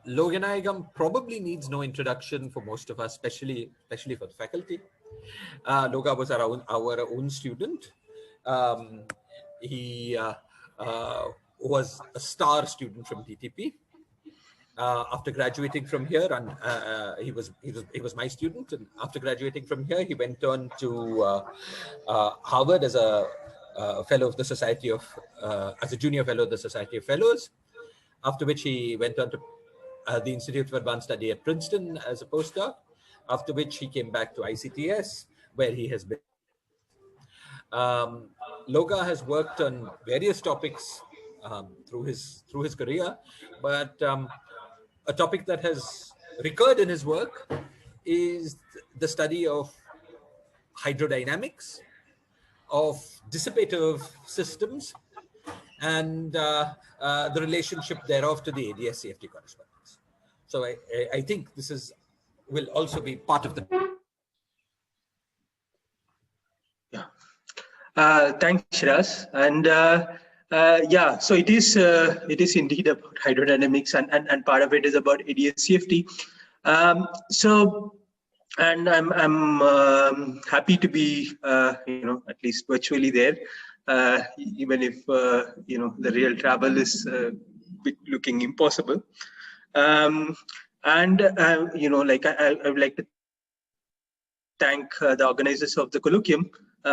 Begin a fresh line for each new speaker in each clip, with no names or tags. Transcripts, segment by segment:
Loganayagam probably needs no introduction for most of us, especially for the faculty. Loga was our own student. He was a star student from DTP. After graduating from here, and he was my student. And after graduating from here, he went on to Harvard as a fellow of the Society of as a junior fellow of the Society of Fellows. After which he went on to the Institute for Advanced Study at Princeton as a postdoc. After which he came back to ICTS, where he has been. Loga has worked on various topics through his career, but a topic that has recurred in his work is the study of hydrodynamics, of dissipative systems, and the relationship thereof to the ADS-CFT correspondence. So I think this will also be part of the.
Yeah. Thanks, Shiraz. And yeah, so it is indeed about hydrodynamics, and part of it is about ADS-CFT. And I'm happy to be at least virtually there, even if the real travel is looking impossible. And I would like to thank the organizers of the colloquium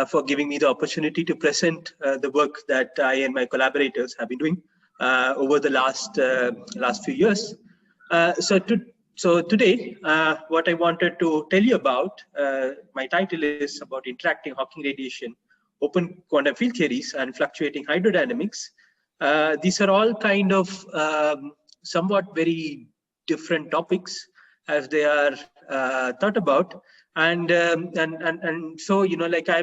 for giving me the opportunity to present the work that I and my collaborators have been doing over the last few years. So today, what I wanted to tell you about, my title is about interacting Hawking radiation, open quantum field theories, and fluctuating hydrodynamics. These are all kind of somewhat very different topics as they are thought about, and so I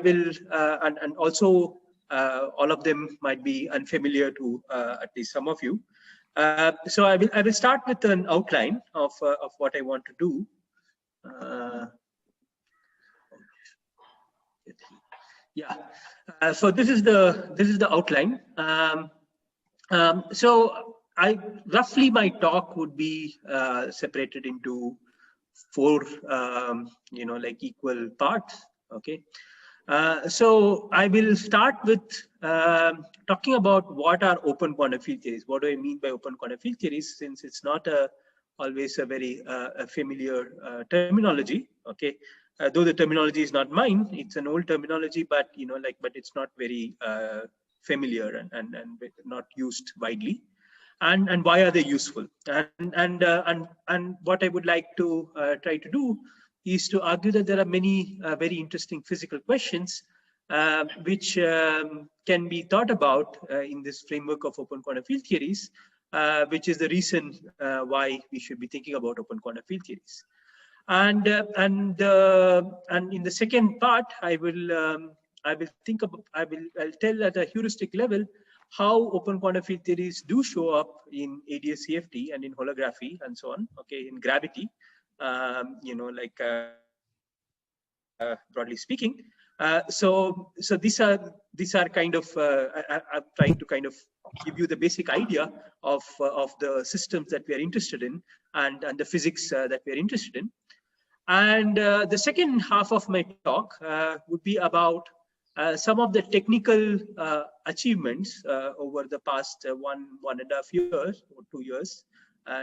will and also all of them might be unfamiliar to at least some of you. So I will start with an outline of what I want to do. Yeah. So this is the outline. So roughly my talk would be separated into 4 equal parts. Okay. So I will start with talking about what are open quantum field theories. What do I mean by open quantum field theories, since it's not always a very familiar terminology. Okay, though the terminology is not mine, it's an old terminology, but but it's not very familiar and not used widely. And why are they useful? And what I would like to try to do is to argue that there are many very interesting physical questions which can be thought about in this framework of open quantum field theories, which is the reason why we should be thinking about open quantum field theories. And in the second part, I'll tell at a heuristic level how open quantum field theories do show up in ADS-CFT and in holography and so on. Okay, in gravity. Broadly speaking, so these are kind of I'm trying to kind of give you the basic idea of the systems that we are interested in and the physics that we are interested in. And the second half of my talk would be about some of the technical achievements over the past 1.5 years or 2 years,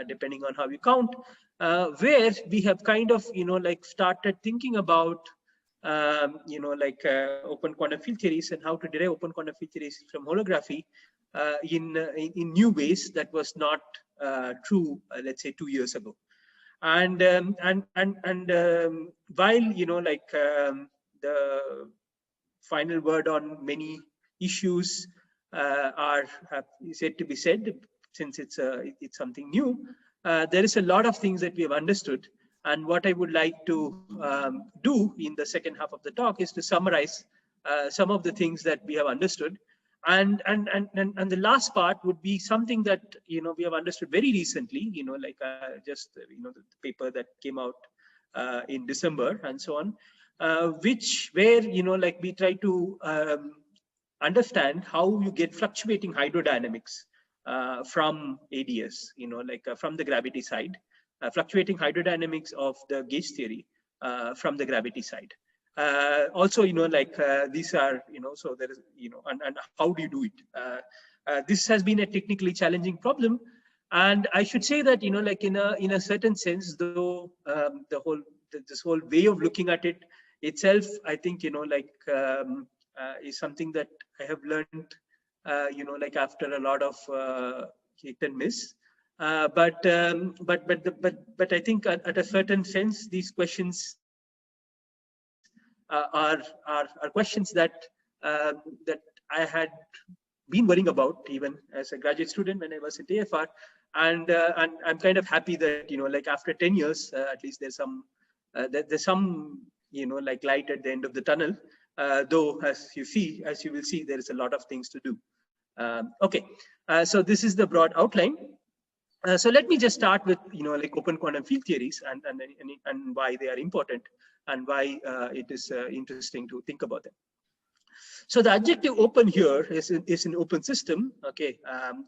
depending on how you count, where we have kind of started thinking about open quantum field theories and how to derive open quantum field theories from holography in new ways that was not true, let's say 2 years ago. And while the final word on many issues is yet to be said, since it's something new, there is a lot of things that we have understood. And what I would like to do in the second half of the talk is to summarize some of the things that we have understood. And the last part would be something that we have understood very recently, just the paper that came out in December and so on, where we try to understand how you get fluctuating hydrodynamics from ADS, from the gravity side, fluctuating hydrodynamics of the gauge theory from the gravity side. Also, these are, so there is, and how do you do it? This has been a technically challenging problem. And I should say that, in a certain sense, though, this whole way of looking at it itself, I think, is something that I have learned, after a lot of hit and miss. But I think at a certain sense, these questions are questions that I had been worrying about even as a graduate student when I was at AFR, and I'm kind of happy that after 10 years, at least there's some light at the end of the tunnel. Though as you will see, there is a lot of things to do. Okay, so this is the broad outline. So let me just start with open quantum field theories and why they are important and why it is interesting to think about them. So the adjective open here is an open system. Okay,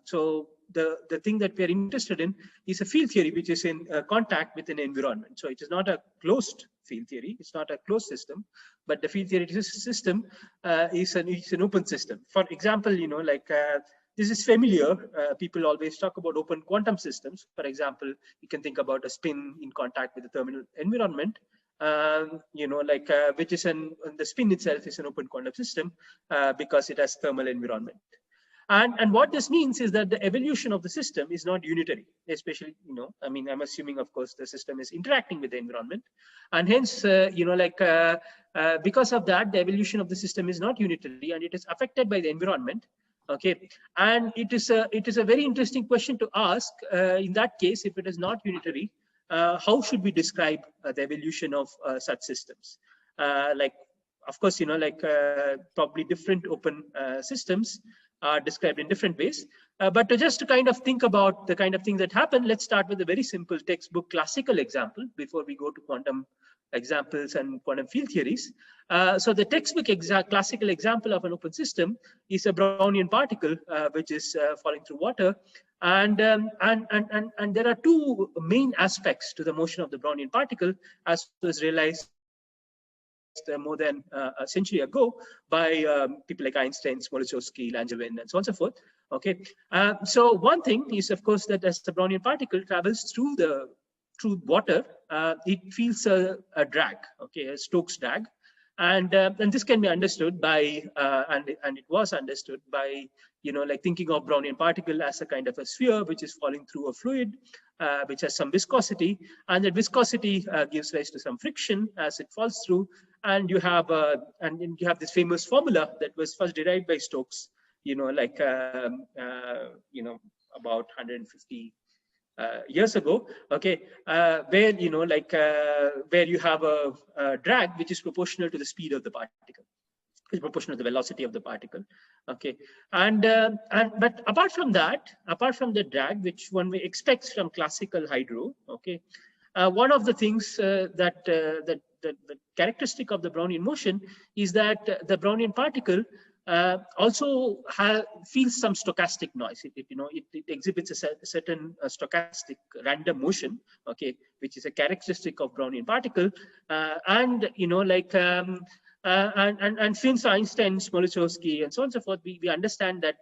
so the thing that we are interested in is a field theory which is in contact with an environment. So it is not a closed field theory, it's not a closed system, but the field theory system is an open system. For example, this is familiar. People always talk about open quantum systems. For example, you can think about a spin in contact with the thermal environment. Which is the spin itself is an open quantum system because it has thermal environment. And what this means is that the evolution of the system is not unitary, especially, I'm assuming, of course, the system is interacting with the environment. And hence, because of that, the evolution of the system is not unitary and it is affected by the environment. Okay, and it is a very interesting question to ask. In that case, if it is not unitary, how should we describe the evolution of such systems? Of course, probably different open systems are described in different ways. But to kind of think about the kind of things that happen, let's start with a very simple textbook classical example before we go to quantum examples and quantum field theories. So the textbook classical example of an open system is a Brownian particle which is falling through water. And there are two main aspects to the motion of the Brownian particle, as was realized more than a century ago by people like Einstein, Smoluchowski, Langevin, and so on and so forth. Okay, so one thing is, of course, that as the Brownian particle travels through water, it feels a drag, okay, a Stokes drag, and this can be understood by and it was understood by thinking of Brownian particle as a kind of a sphere which is falling through a fluid which has some viscosity, and that viscosity gives rise to some friction as it falls through, and you have this famous formula that was first derived by Stokes, about 150 years ago, okay, where where you have a drag which is proportional to the speed of the particle, is proportional to the velocity of the particle, okay, but apart from the drag which one expects from classical hydro, okay, one of the things that the characteristic of the Brownian motion is that the Brownian particle also feels some stochastic noise. It exhibits a certain stochastic random motion, okay, which is a characteristic of Brownian particle, and since Einstein, Smoluchowski, and so on and so forth, we understand that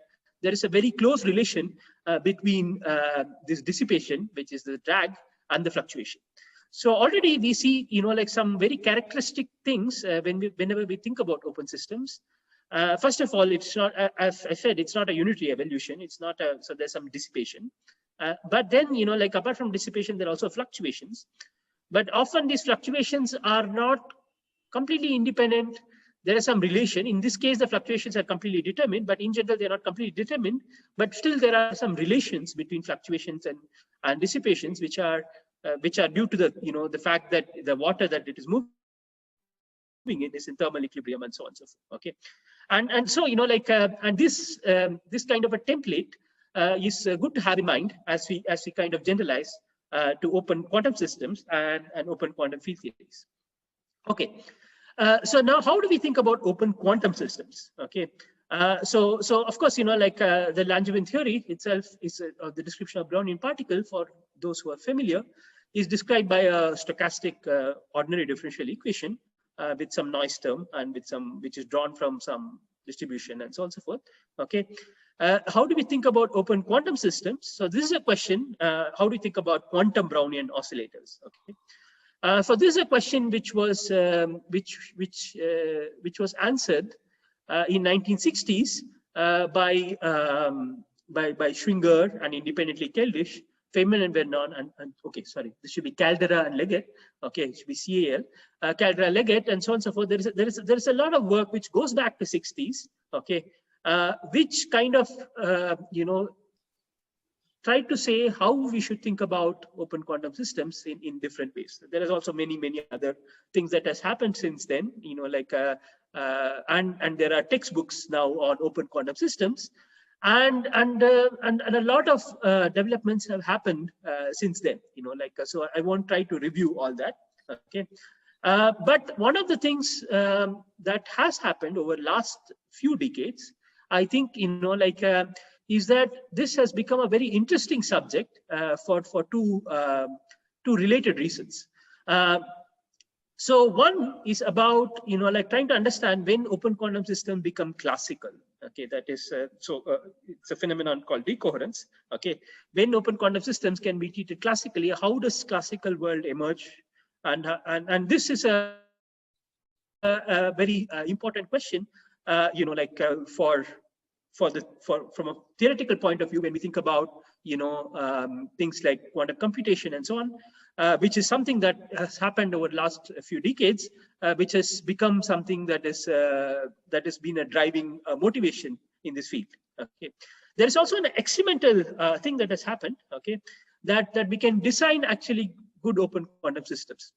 there is a very close relation between this dissipation, which is the drag, and the fluctuation. So already we see, some very characteristic things whenever we think about open systems. First of all, it's not, as I said, it's not a unitary evolution. It's not so there's some dissipation. But then, apart from dissipation, there are also fluctuations. But often these fluctuations are not completely independent. There is some relation. In this case, the fluctuations are completely determined, but in general, they're not completely determined. But still, there are some relations between fluctuations and dissipations, which are due to the fact that the water that it is moving in is in thermal equilibrium and so on and so forth. Okay, and so and this kind of a template is good to have in mind as we kind of generalize to open quantum systems and open quantum field theories. Okay, so now how do we think about open quantum systems? Okay,
So of course, like the Langevin theory itself is the description of Brownian particle, for those who are familiar, is described by a stochastic ordinary differential equation with some noise term and with some, which is drawn from some distribution and so on and so forth. Okay. How do we think about open quantum systems? So this is a question, how do you think about quantum Brownian oscillators? Okay. So this is a question which was answered in 1960s by Schwinger and independently Keldysh, Feynman and Vernon, and okay, sorry, this should be Caldera and Leggett. Okay, it should be CAL, Caldera, Leggett, and so on and so forth. There is a lot of work which goes back to 60s. Okay, which kind of try to say how we should think about open quantum systems in different ways. There is also many other things that has happened since then. Like and there are textbooks now on open quantum systems, and a lot of developments have happened since then. So I won't try to review all that. Okay, but one of the things that has happened over last few decades, I think, is that this has become a very interesting subject for two related reasons. So one is about trying to understand when open quantum systems become classical. Okay, that is it's a phenomenon called decoherence. Okay, when open quantum systems can be treated classically, how does classical world emerge? And this is a very important question. From a theoretical point of view, when we think about things like quantum computation and so on, which is something that has happened over the last few decades, which has become something that has been a driving motivation in this field. Okay, there is also an experimental thing that has happened. Okay, that we can design actually good open quantum systems.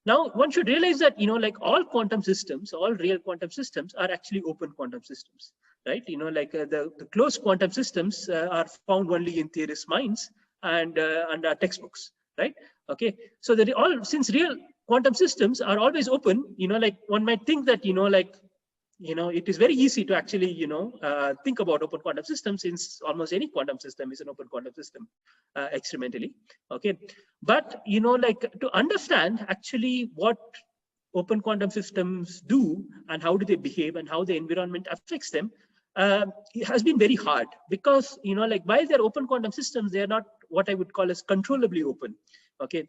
Now, one should realize that, all quantum systems, all real quantum systems are actually open quantum systems, right? The closed quantum systems are found only in theorists' minds and our textbooks, right? Okay, so since real quantum systems are always open, one might think that, it is very easy to actually, think about open quantum systems, since almost any quantum system is an open quantum system experimentally. Okay, but to understand actually what open quantum systems do and how do they behave and how the environment affects them, it has been very hard, because while they're open quantum systems, they are not what I would call as controllably open. Okay,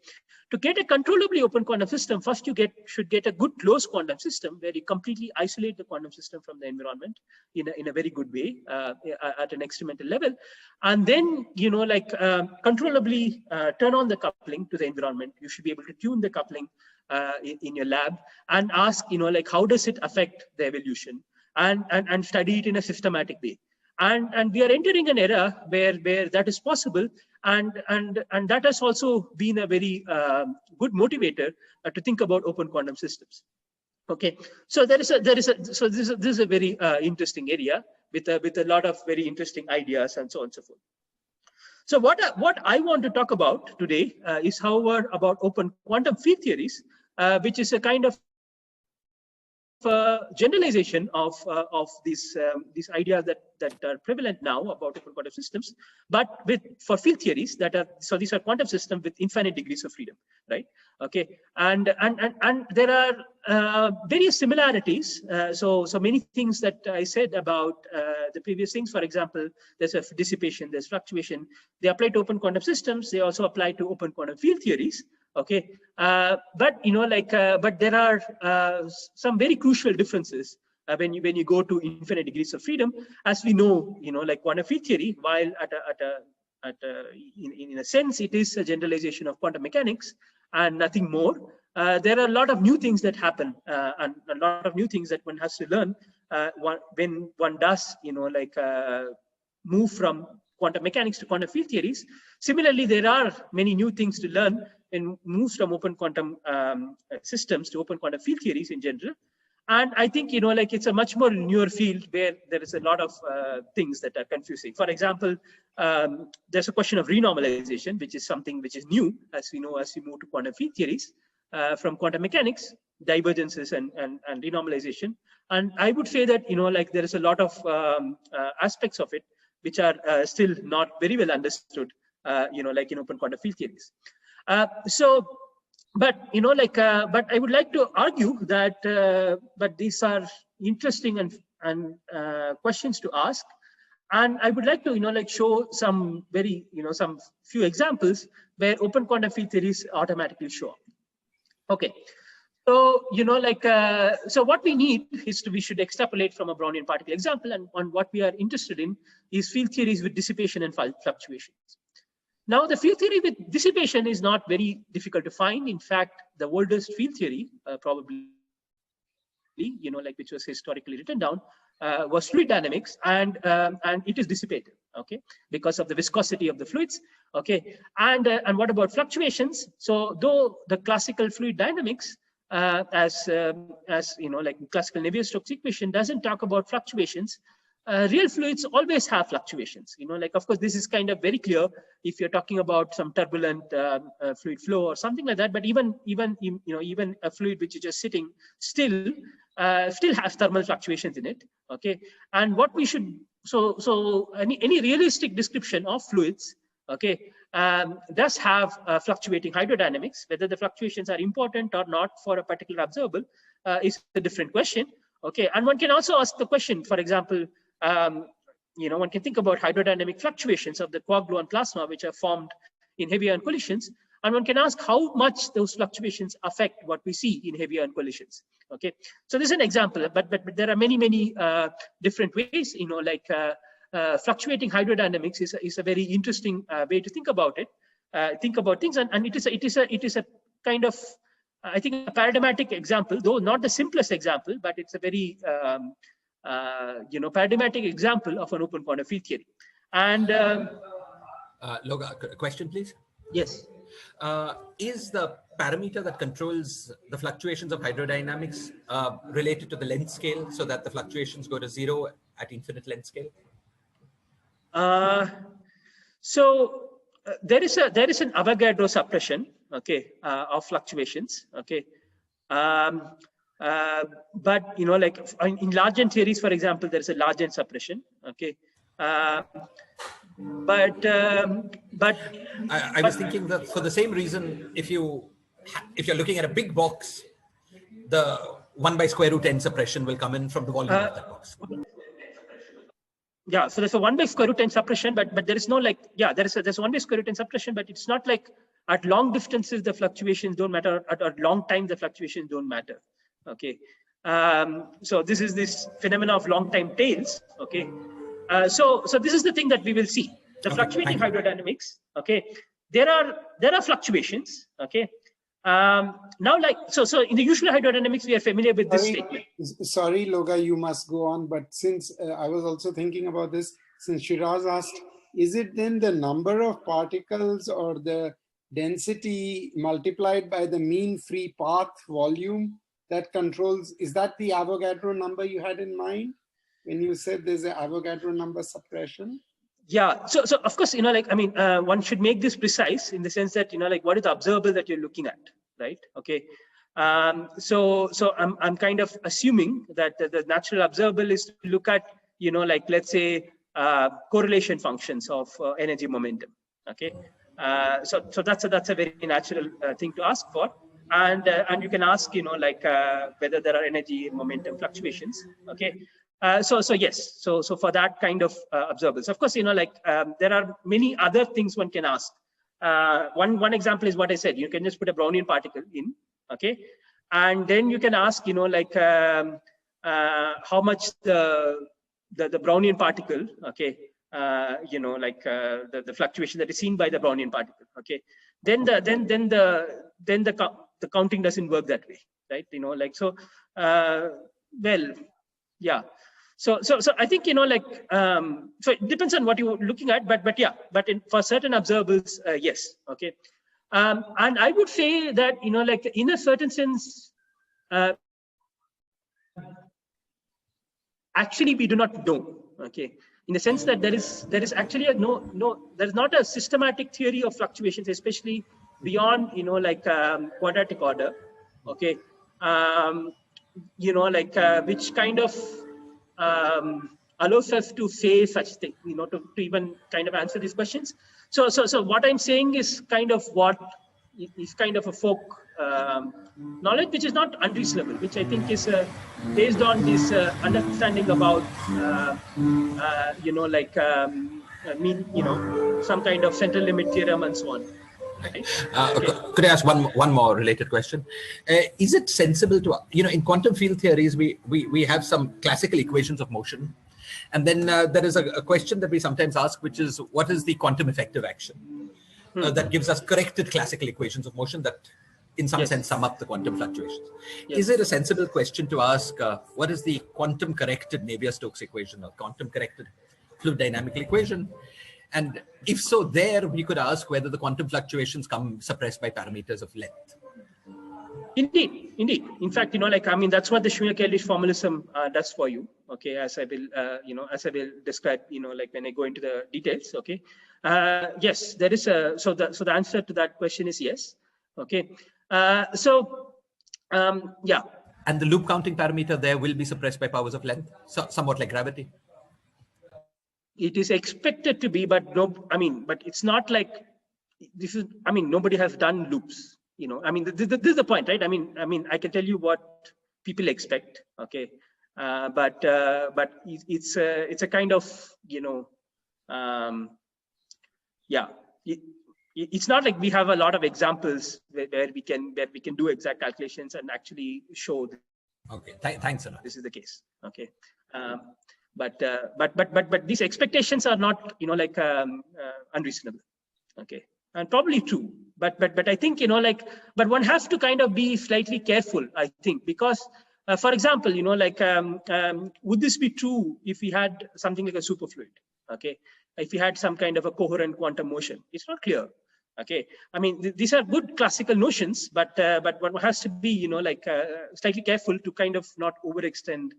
to get a controllably open quantum system, first you should get a good closed quantum system where you completely isolate the quantum system from the environment in a very good way at an experimental level, and then controllably turn on the coupling to the environment. You should be able to tune the coupling in your lab and ask how does it affect the evolution, and study it in a systematic way. And we are entering an era where that is possible, and that has also been a very good motivator to think about open quantum systems. Okay, so this is a very interesting area with a lot of very interesting ideas and so on and so forth. So what I want to talk about today is, however, about open quantum field theories, which is a kind of generalization of these ideas that are prevalent now about open quantum systems, but for field theories that are, so these are quantum systems with infinite degrees of freedom, right? Okay, and there are various similarities. So many things that I said about the previous things. For example, there's a dissipation, there's fluctuation. They apply to open quantum systems. They also apply to open quantum field theories. Okay, but but there are some very crucial differences when you go to infinite degrees of freedom. As we know, like quantum field theory, while in a sense it is a generalization of quantum mechanics and nothing more, there are a lot of new things that happen and a lot of new things that one has to learn when one does move from quantum mechanics to quantum field theories. Similarly, there are many new things to learn and moves from open quantum systems to open quantum field theories in general. And I think, it's a much more newer field where there is a lot of things that are confusing. For example, there's a question of renormalization, which is something which is new, as we know, as we move to quantum field theories. from quantum mechanics, divergences and renormalization. And I would say that, like there is a lot of aspects of it which are still not very well understood, like in open quantum field theories. But I would like to argue that, but these are interesting and questions to ask. And I would like to, like show some very, some few examples where open quantum field theories automatically show up. Okay. So, so what we need is we should extrapolate from a Brownian particle example, and what we are interested in is field theories with dissipation and fluctuations. Now, the field theory with dissipation is not very difficult to find. In fact, the oldest field theory, probably, which was historically written down, was fluid dynamics, and it is dissipative, okay, because of the viscosity of the fluids, okay. And what about fluctuations? So, though the classical fluid dynamics, as like classical Navier-Stokes equation doesn't talk about fluctuations, real fluids always have fluctuations. Like of course this is kind of very clear if you're talking about some turbulent fluid flow or something like that. But even a fluid which is just sitting still has thermal fluctuations in it. Okay, and what we should so any realistic description of fluids, okay, does have fluctuating hydrodynamics. Whether the fluctuations are important or not for a particular observable is a different question. Okay, and one can also ask the question, for example, one can think about hydrodynamic fluctuations of the quark-gluon plasma, which are formed in heavy ion collisions, and one can ask how much those fluctuations affect what we see in heavy ion collisions. Okay, so this is an example, but there are many different ways. Fluctuating hydrodynamics is a very interesting way to think about it, think about things, and it is a kind of, I think, a paradigmatic example, though not the simplest example, but it's a very paradigmatic example of an open quantum field theory. And
Loga, question, please.
Yes.
Is the parameter that controls the fluctuations of hydrodynamics related to the length scale, so that the fluctuations go to 0 at infinite length scale?
There is an Avogadro suppression, okay, of fluctuations, okay. But like in large n theories, for example, there is a large n suppression, okay. But
I was thinking that for the same reason, if you're looking at a big box, the 1 by square root n suppression will come in from the volume of that box.
Yeah, so there's a 1 by square root n suppression, but there is no like, yeah, there's a 1 by square root n suppression, but it's not like at long distances the fluctuations don't matter, at long time the fluctuations don't matter. Okay, so this is this phenomena of long time tails. Okay, so this is the thing that we will see. The fluctuating hydrodynamics. Okay, there are fluctuations. Okay, now like so in the usual hydrodynamics we are familiar with this statement.
Sorry, Loga, you must go on. But since I was also thinking about this, since Shiraz asked, is it then the number of particles or the density multiplied by the mean free path volume that controls? Is that the Avogadro number you had in mind when you said there's an Avogadro number suppression?
Yeah, so of course, like, I mean, one should make this precise in the sense that, like, what is the observable that you're looking at, right? Okay, so I'm kind of assuming that the natural observable is to look at, like, let's say, correlation functions of energy momentum. Okay, so that's a very natural thing to ask for, and you can ask, like, whether there are energy momentum fluctuations. Okay. So yes, so for that kind of observables, of course, like, there are many other things one can ask. One example is what I said. You can just put a Brownian particle in, okay, and then you can ask, like, how much the Brownian particle, okay, like the fluctuation that is seen by the Brownian particle, okay. Then the counting doesn't work that way, right? Like, so, well, yeah. So I think, like, so it depends on what you're looking at, but yeah, for certain observables, yes, okay. And I would say that, like, in a certain sense, actually we do not know, okay. in the sense that there is actually there's not a systematic theory of fluctuations, especially beyond like quadratic order, okay, which kind of allows us to say such thing, to even kind of answer these questions. So what I'm saying is kind of what is kind of a folk knowledge, which is not unreasonable, which I think is based on this understanding about some kind of central limit theorem and so on. Right?
Okay. Could I ask one more related question? Is it sensible to, in quantum field theories, we have some classical equations of motion, and then there is a question that we sometimes ask, which is, what is the quantum effective action? That gives us corrected classical equations of motion that in some sense sum up the quantum fluctuations. Is it a sensible question to ask, what is the quantum corrected Navier-Stokes equation or quantum corrected fluid dynamical equation? And if so, there we could ask whether the quantum fluctuations come suppressed by parameters of length.
Indeed. In fact, that's what the Schwinger-Keldysh formalism does for you. Okay, as I will describe, when I go into the details. Okay, yes, there is a so the answer to that question is yes. Okay, yeah.
And the loop counting parameter there will be suppressed by powers of length, so somewhat like gravity.
It is expected to be, but but it's not like this is. Nobody has done loops. This is the point, right? I can tell you what people expect, okay, but it's a kind of it's not like we have a lot of examples where we can do exact calculations and actually show.
Okay, thanks a lot.
This is the case, okay. But these expectations are not unreasonable, okay, and probably true. But I think but one has to kind of be slightly careful, I think, because for example, would this be true if we had something like a superfluid? Okay, if we had some kind of a coherent quantum motion, it's not clear. Okay, these are good classical notions, but one has to be slightly careful to kind of not overextend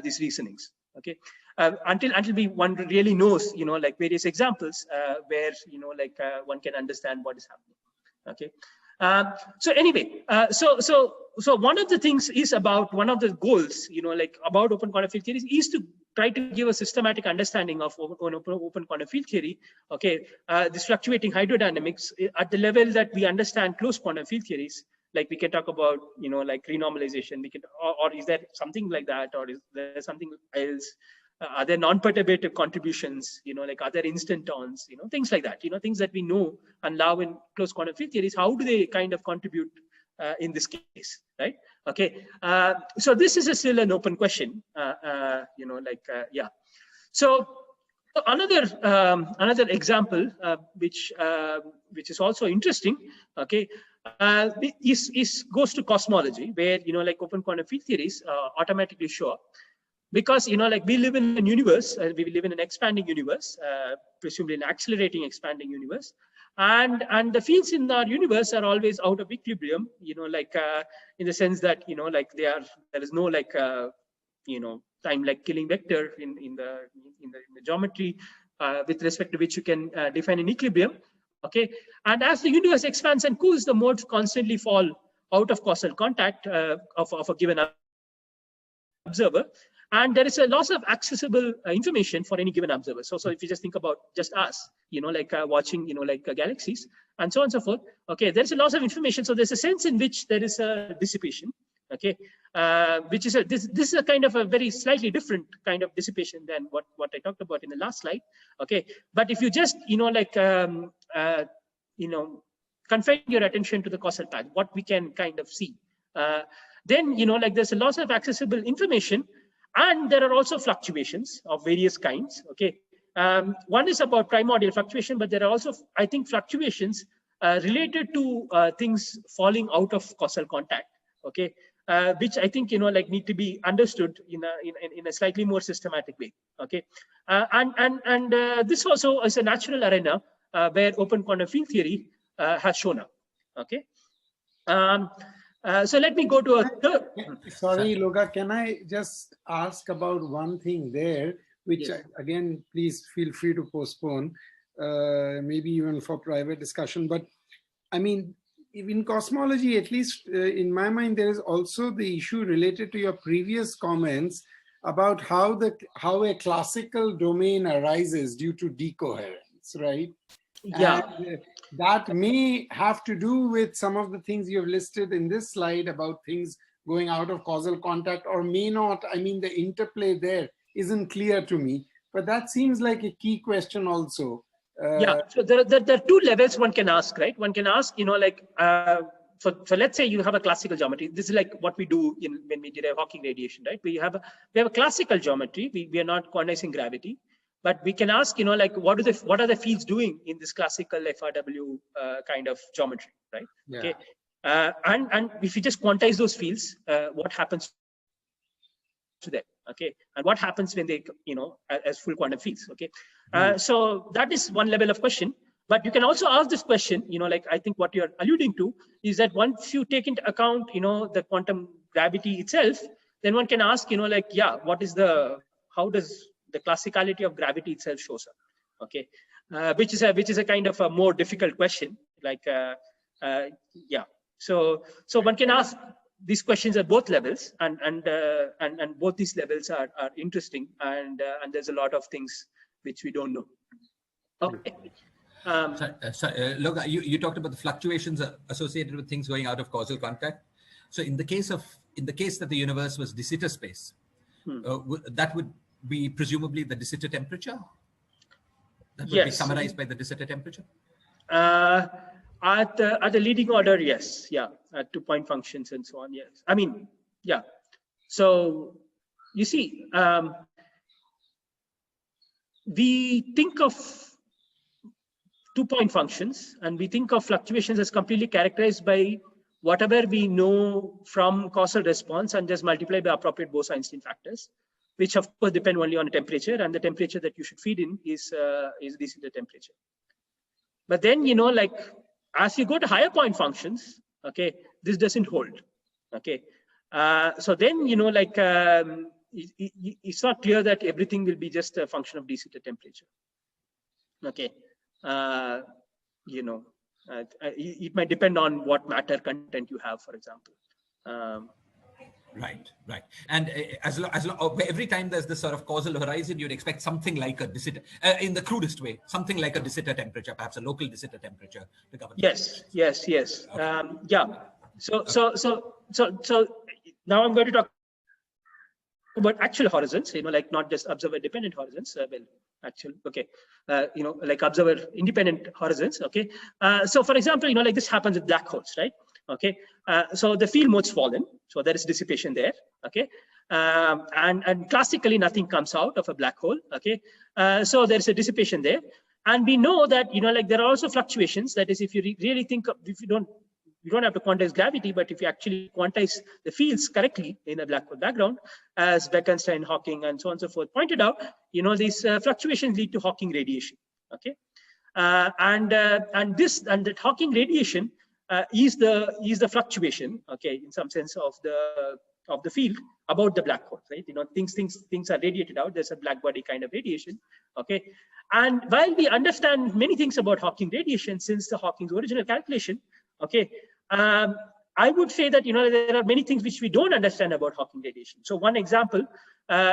these reasonings. Okay, until one really knows various examples where one can understand what is happening. Okay, so anyway, so one of the things is about one of the goals about open quantum field theories is to try to give a systematic understanding of open quantum field theory. Okay, this fluctuating hydrodynamics at the level that we understand closed quantum field theories. Like we can talk about renormalization. We can, or is there something like that, or is there something else? Are there non-perturbative contributions, like other instantons, things like that, things that we know and allow in closed quantum field theories. How do they kind of contribute in this case, right? Okay, so this is still an open question, yeah. So another example, which is also interesting, okay, goes to cosmology, where open quantum field theories automatically show up. Because we live in a universe, we live in an expanding universe, presumably an accelerating expanding universe, and the fields in our universe are always out of equilibrium. In the sense that there is no time like killing vector in the geometry with respect to which you can define an equilibrium. Okay, and as the universe expands and cools, the modes constantly fall out of causal contact of a given observer. And there is a loss of accessible information for any given observer. So if you just think about just us, watching, galaxies and so on and so forth. Okay, there's a loss of information. So there's a sense in which there is a dissipation. Okay, which is this is a kind of a very slightly different kind of dissipation than what I talked about in the last slide. Okay, but if you just confine your attention to the causal path, what we can kind of see, then there's a loss of accessible information. And there are also fluctuations of various kinds. Okay, one is about primordial fluctuation, but there are also, I think, fluctuations related to things falling out of causal contact. Okay, which I think need to be understood in a slightly more systematic way. Okay, and this also is a natural arena where open quantum field theory has shown up. Okay. So let me go to a third.
Sorry, Loga, can I just ask about one thing there, which
Yes.
again, please feel free to postpone, maybe even for private discussion. But I mean, in cosmology, at least in my mind, there is also the issue related to your previous comments about how a classical domain arises due to decoherence, right?
Yeah.
And that may have to do with some of the things you've listed in this slide about things going out of causal contact, or may not. I mean, the interplay there isn't clear to me, but that seems like a key question also.
Yeah, so there are two levels one can ask, right? One can ask, like, so let's say you have a classical geometry. This is like what we do when we derive Hawking radiation, right? We have a classical geometry. We are not quantizing gravity, but we can ask, like, what are the fields doing in this classical FRW kind of geometry, right?
Yeah.
Okay, and if you just quantize those fields, what happens to them? Okay, and what happens when they, as full quantum fields? Okay, so that is one level of question. But you can also ask this question, like I think what you're alluding to is that once you take into account, the quantum gravity itself, then one can ask, like, yeah, how does the classicality of gravity itself shows up? Okay, which is a kind of a more difficult question. Like, yeah, so one can ask these questions at both levels, and both these levels are interesting, and there's a lot of things which we don't know. Okay.
Logan, you talked about the fluctuations associated with things going out of causal contact. So in the case that the universe was de Sitter space, that would be presumably the de Sitter temperature. That would be summarized by the de Sitter temperature.
At the leading order, yes, yeah, at 2-point functions and so on, yes. I mean, yeah. So you see, we think of 2-point functions, and we think of fluctuations as completely characterized by whatever we know from causal response, and just multiply by appropriate Bose-Einstein factors, which of course depend only on the temperature, and the temperature that you should feed in is de Sitter temperature. But then, like, as you go to higher point functions, okay, this doesn't hold. Okay, so then, like, it's not clear that everything will be just a function of de Sitter temperature. Okay, it might depend on what matter content you have, for example.
Right. And every time there's this sort of causal horizon, you'd expect something like a de Sitter, in the crudest way, something like a de Sitter temperature, perhaps a local de Sitter temperature to govern.
Yes. Okay. Yeah. So now I'm going to talk about actual horizons, like not just observer dependent horizons, like observer independent horizons. Okay. So for example, like this happens with black holes, right? Okay. So the field mode's fallen, so there is dissipation there. Okay. And classically nothing comes out of a black hole. Okay. So there's a dissipation there, and we know that, like there are also fluctuations. That is, if you really think of, if you don't have to quantize gravity, but if you actually quantize the fields correctly in a black hole background, as Bekenstein, Hawking, and so on and so forth pointed out, these fluctuations lead to Hawking radiation. Okay, and that Hawking radiation is the fluctuation, okay, in some sense of the field about the black hole, right? Things are radiated out. There's a black body kind of radiation. Okay, and while we understand many things about Hawking radiation since the Hawking's original calculation, okay, I would say that there are many things which we don't understand about Hawking radiation. So one example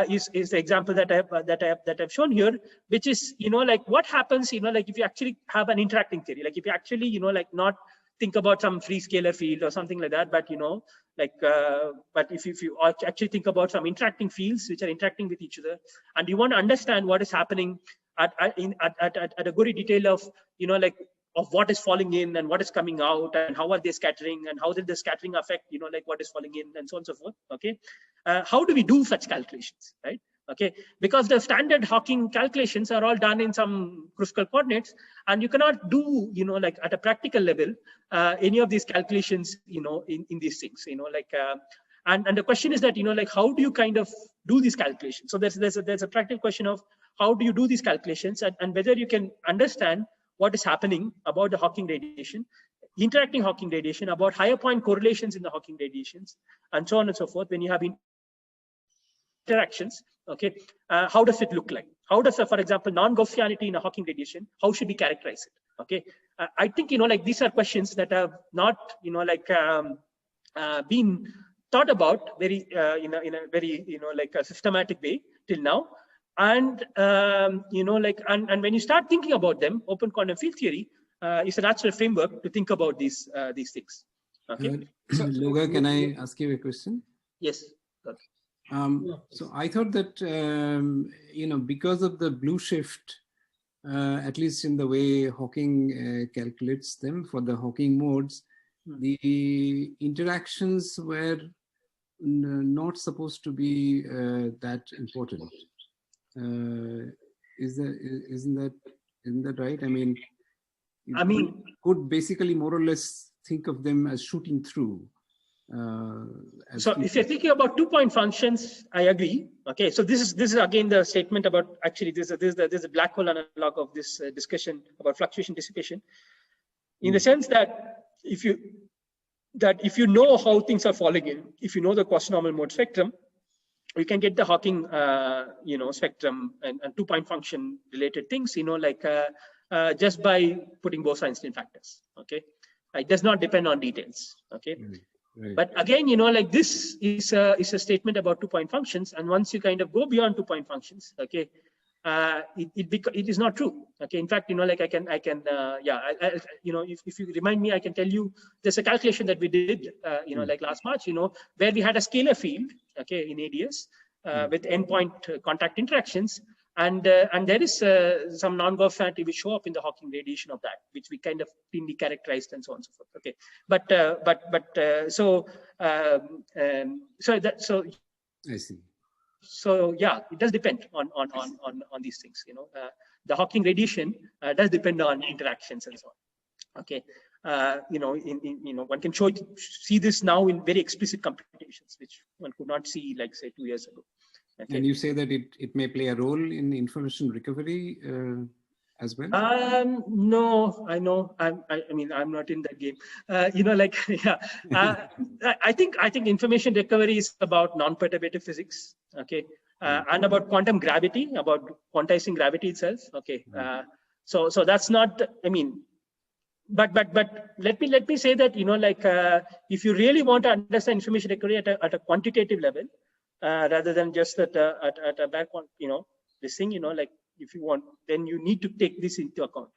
is the example that I've shown here, which is like what happens like if you actually have an interacting theory, like if you actually like not think about some free scalar field or something like that, but but if you actually think about some interacting fields which are interacting with each other, and you want to understand what is happening at a gory detail of of what is falling in and what is coming out, and how are they scattering, and how did the scattering affect like what is falling in, and so on and so forth. Okay, how do we do such calculations, right? Okay, because the standard Hawking calculations are all done in some critical coordinates, and you cannot do like at a practical level any of these calculations in these things, and the question is that like how do you kind of do these calculations? So there's a practical question of how do you do these calculations, and whether you can understand what is happening about the Hawking radiation, interacting Hawking radiation, about higher point correlations in the Hawking radiations, and so on and so forth when you have interactions Okay, how does it look like? How does, for example, non-Gaussianity in a Hawking radiation, how should we characterize it? Okay, I think, like these are questions that have not, been thought about very, in a very, like a systematic way till now. And, and when you start thinking about them, open quantum field theory is a natural framework to think about these things. Okay.
Loga, can I ask you a question?
Yes.
So I thought that, because of the blue shift, at least in the way Hawking calculates them for the Hawking modes, the interactions were not supposed to be that important. Isn't that right? I mean, could basically more or less think of them as shooting through.
So if you're thinking about 2-point functions, I agree. Okay, so this is again the statement about, actually there's a black hole analog of this discussion about fluctuation dissipation, in the sense that if you know how things are falling in, if you know the quasinormal mode spectrum, you can get the Hawking spectrum and 2-point function related things, just by putting Bose-Einstein factors. Okay, it does not depend on details. Okay. Right. But again, this is a statement about 2-point functions, and once you kind of go beyond 2-point functions, okay, it is not true. Okay, in fact, if you remind me, I can tell you there's a calculation that we did, like last March, where we had a scalar field, okay, in ADS with endpoint contact interactions. And there is some non-Gaussianity which show up in the Hawking radiation of that, which we kind of cleanly characterized and so on and so forth. Okay, so
I see.
So yeah, it does depend on these things. The Hawking radiation does depend on interactions and so on. Okay, one can see this now in very explicit computations, which one could not see, like say 2 years ago. Okay.
And you say that it may play a role in information recovery as well?
No, I know. I'm not in that game. I think information recovery is about non-perturbative physics. Okay, and about quantum gravity, about quantizing gravity itself. Okay, so that's not. But let me say that if you really want to understand information recovery at a quantitative level, rather than just at a back one, this thing, if you want, then you need to take this into account.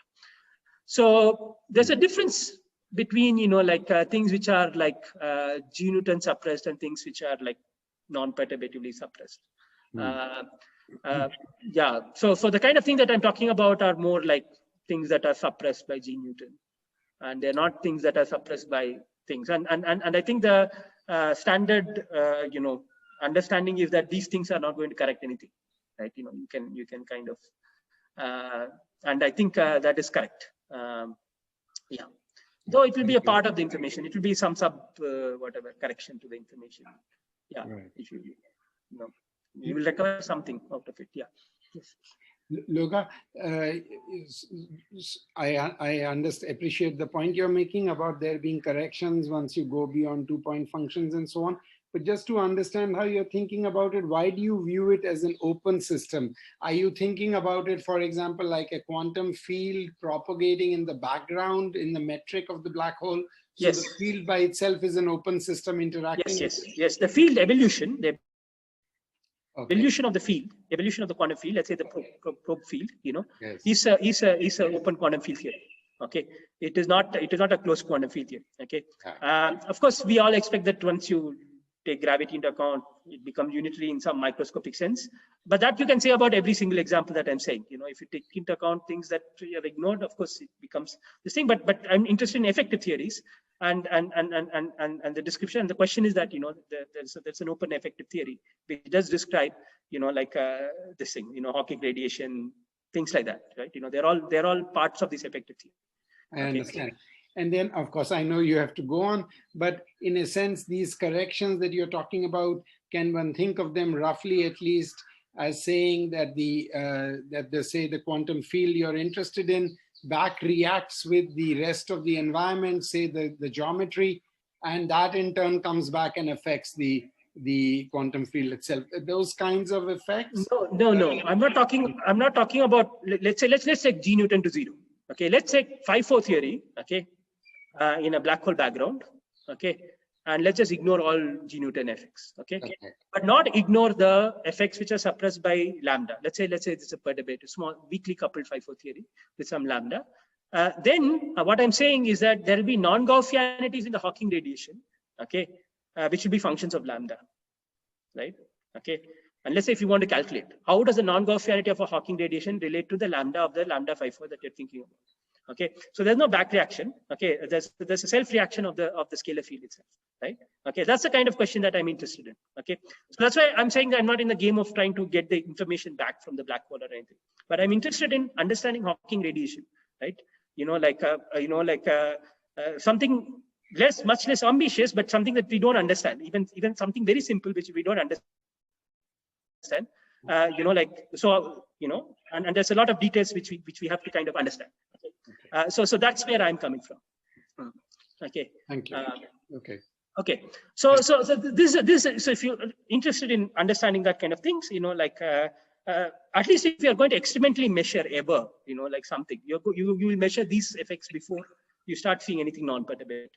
So there's a difference between, things which are like G Newton suppressed and things which are like non-perturbatively suppressed. Yeah. So the kind of thing that I'm talking about are more like things that are suppressed by G Newton, and they're not things that are suppressed by things. And I think the standard, understanding is that these things are not going to correct anything, right? You can kind of, and I think that is correct. Yeah, though it will be a part of the information. It will be some whatever correction to the information. Yeah, right. It will be, you will recover something out of it. Yeah. Yes.
Loga, I appreciate the point you're making about there being corrections once you go beyond 2-point functions and so on. But just to understand how you're thinking about it, why do you view it as an open system? Are you thinking about it, for example, like a quantum field propagating in the background in the metric of the black hole? So yes. The field by itself is an open system interacting?
Yes. The field evolution, evolution of the field, evolution of the quantum field, let's say the probe field, yes. is a open quantum field theory. Okay, it is not a closed quantum field theory. Okay, of course, we all expect that once you take gravity into account, it becomes unitary in some microscopic sense. But that you can say about every single example that I'm saying. If you take into account things that you have ignored, of course, it becomes this thing. But I'm interested in effective theories and the description. And the question is that there's an open effective theory which does describe this thing, Hawking radiation, things like that, right? They're all parts of this effective theory.
I understand. And then, of course, I know you have to go on, but in a sense, these corrections that you're talking about, can one think of them roughly at least as saying that the quantum field you're interested in back reacts with the rest of the environment, say the geometry, and that in turn comes back and affects the the quantum field itself. Those kinds of effects?
No. I'm not talking about, let's take G Newton to 0. Okay, let's take 5-4 theory, okay, in a black hole background, okay, and let's just ignore all G Newton effects, okay, but not ignore the effects which are suppressed by lambda. Let's say this is a perturbator, small weakly coupled 5-4 theory with some lambda. Then what I'm saying is that there will be non-Gaussianities in the Hawking radiation, okay, which will be functions of lambda, right? Okay, and let's say if you want to calculate, how does the non-Gaussianity of a Hawking radiation relate to the lambda of the lambda 5-4 that you're thinking about? Okay, so there's no back reaction. Okay, there's a self reaction of the scalar field itself, right? Okay, that's the kind of question that I'm interested in. Okay, so that's why I'm saying that I'm not in the game of trying to get the information back from the black hole or anything, but I'm interested in understanding Hawking radiation, right? Something much less ambitious, but something that we don't understand, even something very simple which we don't understand. And there's a lot of details which we have to kind of understand. Okay. So that's where I'm coming from. Okay.
Thank you.
Okay. So if you're interested in understanding that kind of things, at least if you're going to experimentally measure ever, like something, you will measure these effects before you start seeing anything non-perturbative,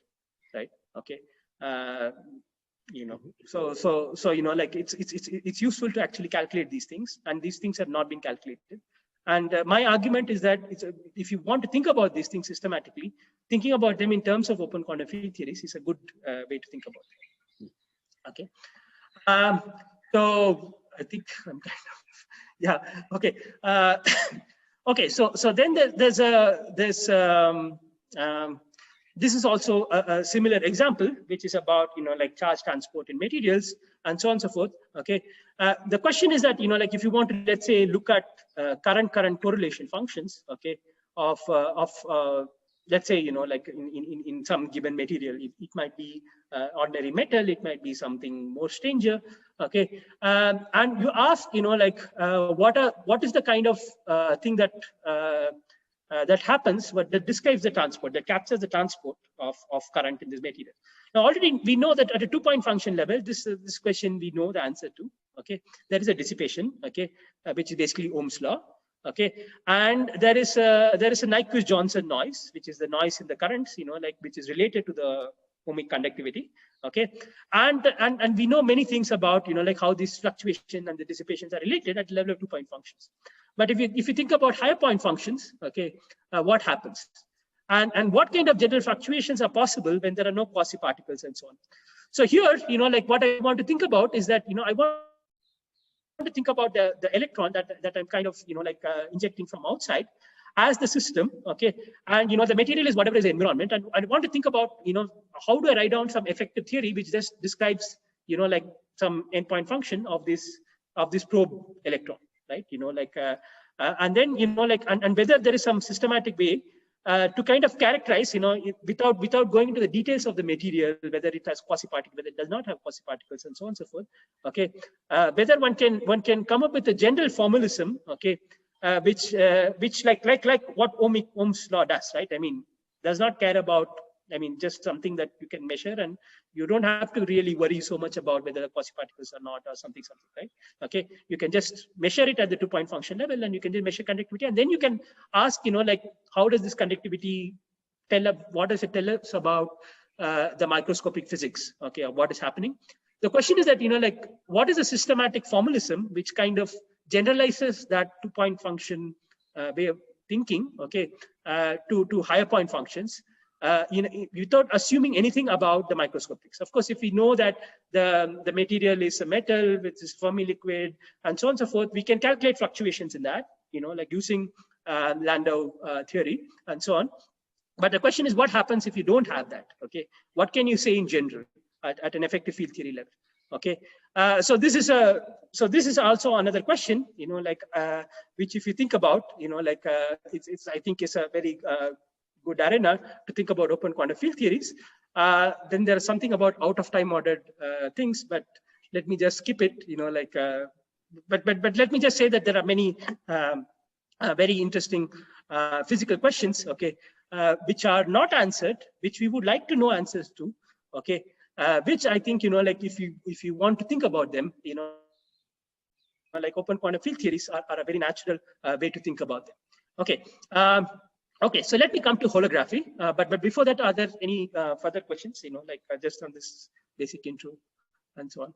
right? Okay. It's useful to actually calculate these things, and these things have not been calculated. And my argument is that if you want to think about these things systematically, thinking about them in terms of open quantum field theories is a good way to think about it. Okay. So I think I'm kind of, okay. Okay. So then this is also a similar example, which is about, like charge transport in materials and so on and so forth. Okay. The question is that, if you want to, let's say, look at current correlation functions, okay, of let's say, like in some given material, it might be ordinary metal, it might be something more stranger. Okay. And you ask, what is the kind of thing that happens, that describes the transport, that captures the transport of current in this material. Now, already we know that at a 2-point function level, this question we know the answer to. Okay, there is a dissipation. Okay, which is basically Ohm's law. Okay, and there is a Nyquist-Johnson noise, which is the noise in the currents, which is related to the ohmic conductivity. Okay, and we know many things about like how this fluctuation and the dissipations are related at the level of 2-point functions. But if you think about higher point functions, okay, what happens? And what kind of general fluctuations are possible when there are no quasi-particles and so on? So here, like what I want to think about is that, I want to think about the electron that I'm kind of, injecting from outside as the system, okay? And, the material is whatever is the environment. And I want to think about, how do I write down some effective theory which just describes, like some endpoint function of this probe electron. Right, and then and whether there is some systematic way to kind of characterize, without going into the details of the material, whether it has quasi-particles, whether it does not have quasi-particles, and so on and so forth. Okay, whether one can come up with a general formalism, okay, which like what Ohm's law does, right? I mean, does not care about. I mean, just something that you can measure, and you don't have to really worry so much about whether the quasi-particles are not or something, right? Okay, you can just measure it at the 2-point function level, and you can just measure conductivity, and then you can ask, how does this conductivity what does it tell us about the microscopic physics? Okay, what is happening? The question is that, what is a systematic formalism which kind of generalizes that 2-point function way of thinking, okay, to higher point functions? Without assuming anything about the microscopics. Of course, if we know that the material is a metal, which is Fermi liquid, and so on and so forth, we can calculate fluctuations in that, like using Landau theory and so on. But the question is, what happens if you don't have that? Okay, what can you say in general at an effective field theory level? Okay, so this is also another question, which if you think about, it's I think is a very good arena to think about open quantum field theories. Then there's something about out of time ordered things, but let me just skip it, but let me just say that there are many very interesting physical questions, okay, which are not answered, which we would like to know answers to, okay. which I think, like if you want to think about them, like open quantum field theories are a very natural way to think about them. Okay. Okay, so let me come to holography. But before that, are there any further questions? Like just on this basic intro and so on.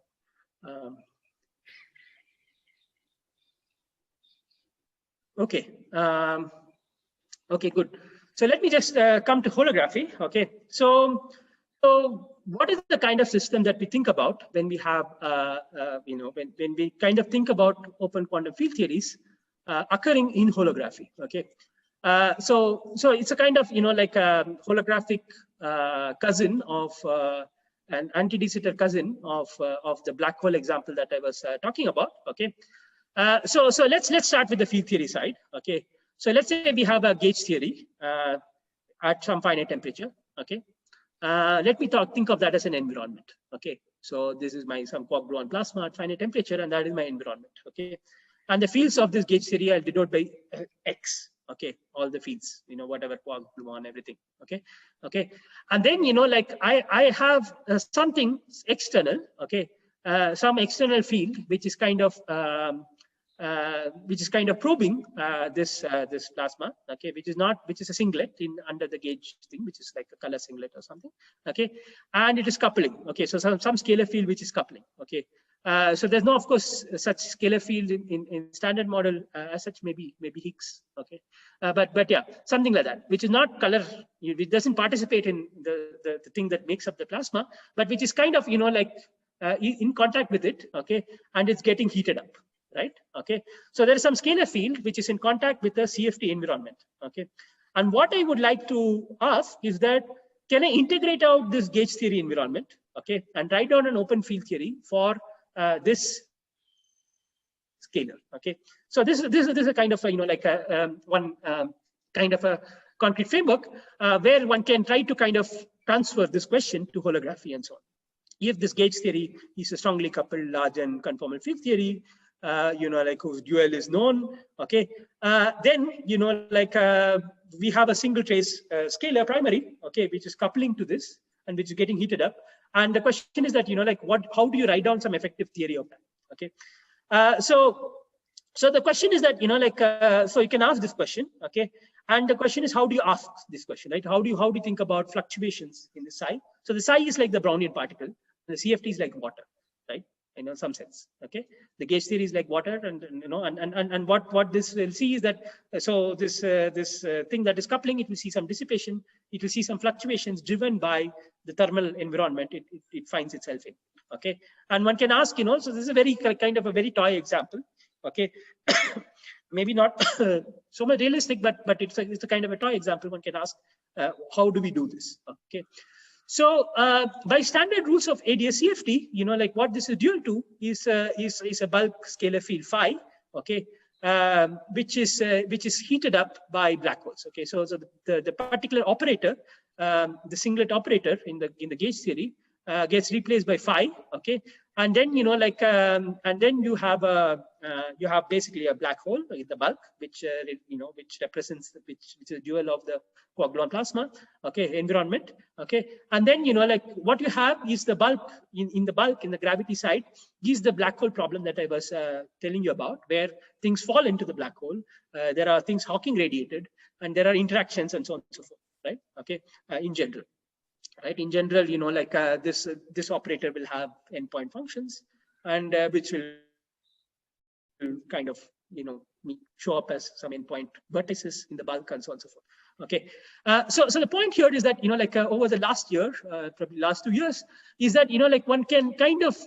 Okay. Okay, good. So let me just come to holography. Okay. So what is the kind of system that we think about when we have, when we kind of think about open quantum field theories occurring in holography? Okay. So it's a kind of, like a holographic cousin of an anti-de Sitter cousin of the black hole example that I was talking about. Okay. So let's start with the field theory side. Okay. So let's say we have a gauge theory at some finite temperature. Okay. Let me think of that as an environment. Okay. So this is some quark gluon plasma at finite temperature, and that is my environment. Okay. And the fields of this gauge theory I'll denote by X. Okay. All the fields, whatever quark gluon, everything. Okay. Okay. And then, like I have something external. Okay. Some external field, which is kind of probing this plasma, okay, which is a singlet under the gauge thing, which is like a color singlet or something, okay, and it is coupling, okay, so some scalar field which is coupling, okay. So there's no, of course, such scalar field in standard model as such, maybe Higgs, okay, but yeah, something like that, which is not color, it doesn't participate in the thing that makes up the plasma, but which is kind of like in contact with it, okay, and it's getting heated up. Right. Okay. So there is some scalar field which is in contact with the CFT environment. Okay. And what I would like to ask is that, can I integrate out this gauge theory environment? Okay. And write down an open field theory for this scalar. Okay. So this is a kind of one kind of a concrete framework where one can try to kind of transfer this question to holography and so on. If this gauge theory is a strongly coupled large and conformal field theory, like whose dual is known, okay, then, we have a single trace scalar primary, okay, which is coupling to this and which is getting heated up. And the question is that, how do you write down some effective theory of that? Okay. So the question is that, so you can ask this question, okay. And the question is, how do you ask this question, right? How do you think about fluctuations in the psi? So the psi is like the Brownian particle, the CFT is like water, right? In some sense, okay. The gauge theory is like water, and what this will see is that, so this thing that is coupling, it will see some dissipation, it will see some fluctuations driven by the thermal environment it finds itself in, okay. And one can ask, so this is a very kind of a very toy example, okay. Maybe not so much realistic, but it's a kind of a toy example. One can ask, how do we do this, okay. So by standard rules of ADS-CFT, like what this is dual to is a bulk scalar field phi, okay, which is heated up by black holes, okay. So the particular operator, the singlet operator in the gauge theory, gets replaced by phi, okay, and then and then you have basically a black hole in the bulk, which represents which is a dual of the quark gluon plasma, okay, environment, okay, and then what you have is the bulk in the gravity side is the black hole problem that I was telling you about, where things fall into the black hole, there are things Hawking radiated, and there are interactions and so on and so forth, right? Okay, in general. Right, in general, this operator will have endpoint functions, and which will kind of show up as some endpoint vertices in the bulk and so on and so forth. Okay, so the point here is that over the last year, probably last 2 years, is that one can kind of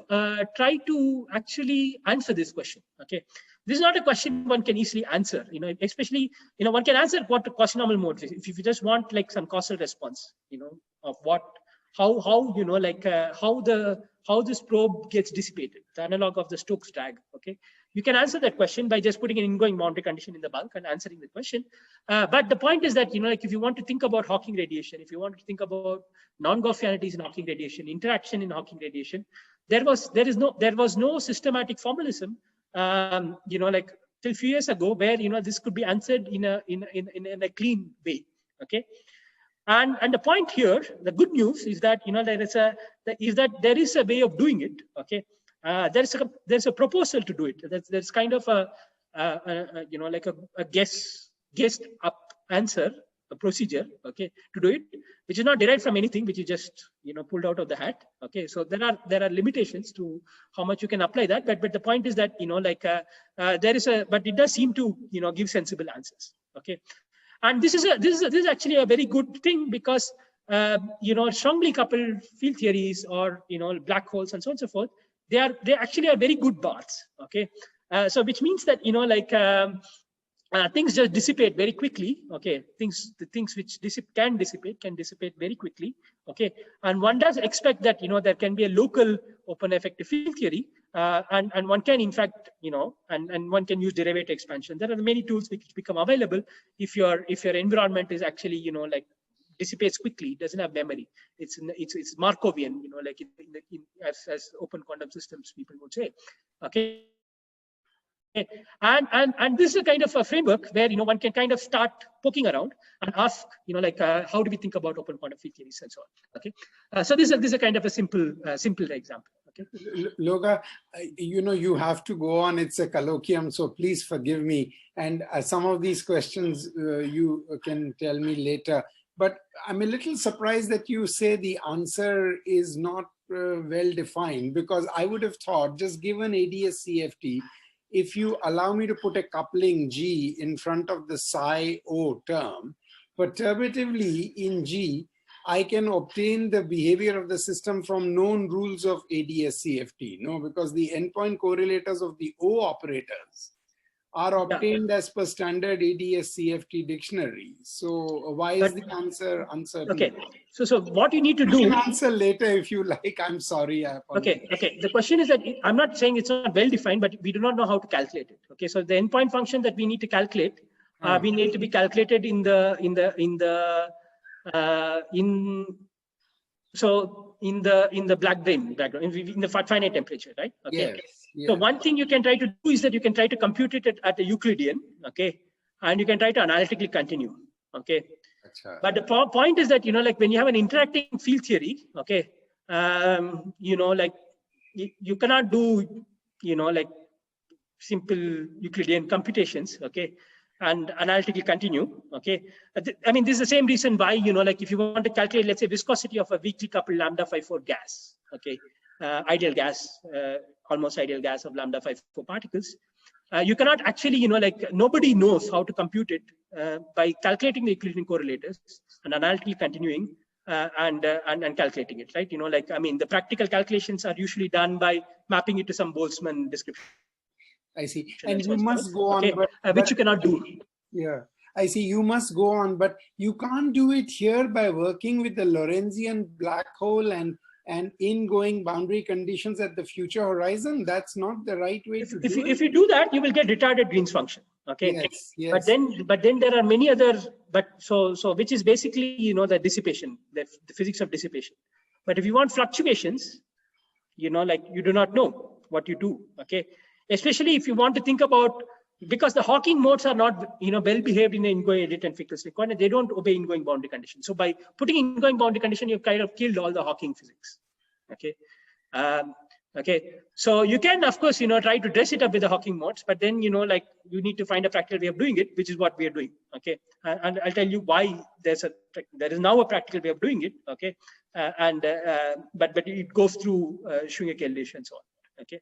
try to actually answer this question. Okay, this is not a question one can easily answer. Especially one can answer what the quasinormal mode is if you just want like some causal response. Of how this probe gets dissipated, the analog of the Stokes drag. Okay, you can answer that question by just putting an ingoing boundary condition in the bulk and answering the question. But the point is that if you want to think about Hawking radiation, if you want to think about non-Gaussianities in Hawking radiation, interaction in Hawking radiation, there was no systematic formalism, till few years ago, where this could be answered in a clean way. Okay. And the point here, the good news is that there is a way of doing it. Okay, there's a proposal to do it. There's kind of a guessed up answer, a procedure, okay, to do it, which is not derived from anything, which is just pulled out of the hat. Okay, so there are limitations to how much you can apply that, but the point is that but it does seem to give sensible answers. Okay, and this is actually a very good thing, because strongly coupled field theories, or black holes and so on and so forth, they actually are very good baths. Okay, so which means that things just dissipate very quickly. Okay, the things which can dissipate very quickly. Okay, and one does expect that there can be a local open effective field theory, and one can in fact and one can use derivative expansion. There are many tools which become available if your environment is actually dissipates quickly, doesn't have memory. It's Markovian, as open quantum systems people would say. Okay. And this is a kind of a framework where one can kind of start poking around and ask how do we think about open quantum field theories and so on. Okay, so this is a kind of a simple example. Okay,
Loga, you have to go on. It's a colloquium, so please forgive me. And some of these questions you can tell me later. But I'm a little surprised that you say the answer is not well defined, because I would have thought, just given ADS CFT, if you allow me to put a coupling G in front of the psi O term, perturbatively in G, I can obtain the behavior of the system from known rules of ADS CFT, no? Because the endpoint correlators of the O operators are obtained as per standard ADS CFT dictionary. So why is the answer uncertain?
Okay, so what you need to do.
You can answer later if you like. I'm sorry. I apologize.
Okay. The question is that I'm not saying it's not well defined, but we do not know how to calculate it. Okay, so the endpoint function that we need to calculate, we need to be calculated in the black background, in the finite temperature, right? Okay.
Yes. Yeah.
So one thing you can try to do is that you can try to compute it at the Euclidean, okay, and you can try to analytically continue, okay.
Achha.
But the point is that when you have an interacting field theory, okay, you cannot do simple Euclidean computations, okay, and analytically continue, okay. I mean, this is the same reason why if you want to calculate, let's say, viscosity of a weakly coupled lambda 5/4 gas, okay, ideal gas, almost ideal gas of lambda 5/4 particles, you cannot actually nobody knows how to compute it by calculating the Euclidean correlators and analytically continuing and calculating it, right? I mean, the practical calculations are usually done by mapping it to some Boltzmann description.
I see. And you must go on,
okay, which you cannot do.
Yeah, I see. You must go on, but you can't do it here by working with the Lorentzian black hole and ingoing boundary conditions at the future horizon. That's not the right way to do it. If
you do that, you will get retarded Green's function. Okay.
Yes.
But then there are many other. So which is basically the dissipation, the physics of dissipation. But if you want fluctuations, you do not know what you do. Okay. Especially if you want to think about, because the Hawking modes are not well behaved in the ingoing edit and fickless quanta, they don't obey ingoing boundary conditions. So by putting ingoing boundary condition, you've kind of killed all the Hawking physics. Okay. Okay. So you can, of course, try to dress it up with the Hawking modes, but then you need to find a practical way of doing it, which is what we are doing. Okay. And I'll tell you why there is now a practical way of doing it. Okay. But it goes through Schwinger-Keldysh and so on. Okay.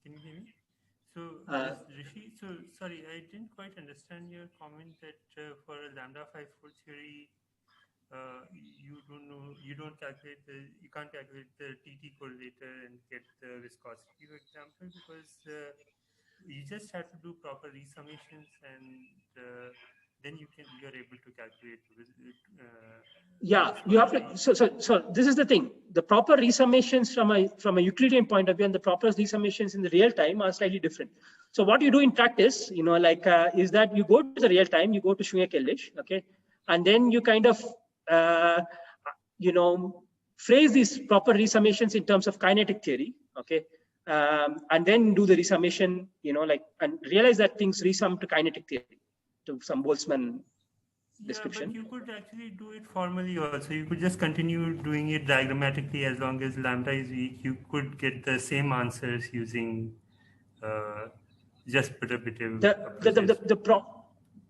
Can you hear me? So, Rishi, sorry, I didn't quite understand your comment that for a lambda 5/4 theory, you can't calculate the TT correlator and get the viscosity, for example, because you just have to do proper resummations and then you're able to calculate.
You have to. So this is the thing. The proper resummations from a Euclidean point of view and the proper resummations in the real time are slightly different. So what you do in practice, is that you go to the real time, you go to Schwinger-Keldysh, okay, and then you kind of, phrase these proper resummations in terms of kinetic theory, okay, and then do the resummation, and realize that things resum to kinetic theory, to some Boltzmann description.
But you could actually do it formally also. You could just continue doing it diagrammatically as long as lambda is weak. You could get the same answers using just primitive approaches.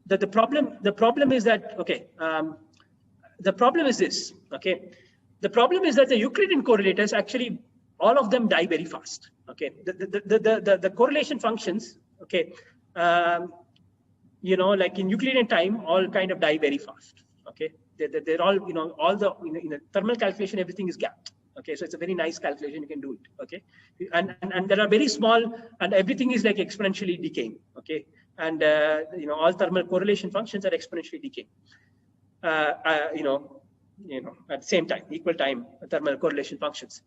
The problem is that, okay, the problem is this, okay. The problem is that the Euclidean correlators actually, all of them die very fast, okay. The correlation functions, okay, you know, like in Euclidean time, all kind of die very fast, okay. They're all, you know, all the, in a thermal calculation, everything is gapped. Okay, so it's a very nice calculation, you can do it, okay? And there are very small, and everything is like exponentially decaying, okay? And, you know, all thermal correlation functions are exponentially decaying, you know, at the same time, equal time thermal correlation functions.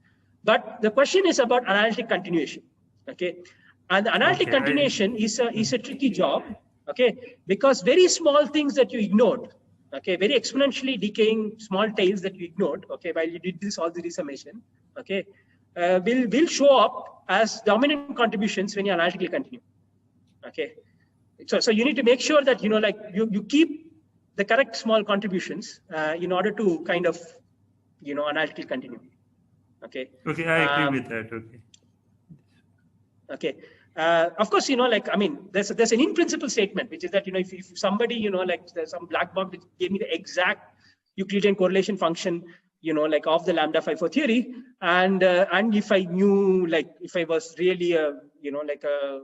But the question is about analytic continuation, okay? And the analytic continuation is a tricky job, okay? Because very small things that you ignored, okay, very exponentially decaying small tails that you ignored, okay, while you did all the resummation, okay, will show up as dominant contributions when you analytically continue, okay. So you need to make sure that, you know, like you keep the correct small contributions in order to kind of, you know, analytically continue, okay.
Okay, I agree with that, okay.
Okay. Of course, you know, like, I mean, there's an in-principle statement, which is that, you know, if somebody, you know, like there's some black box which gave me the exact Euclidean correlation function, you know, like of the lambda phi 4 theory, and if I knew, like, if I was really a, you know, like a,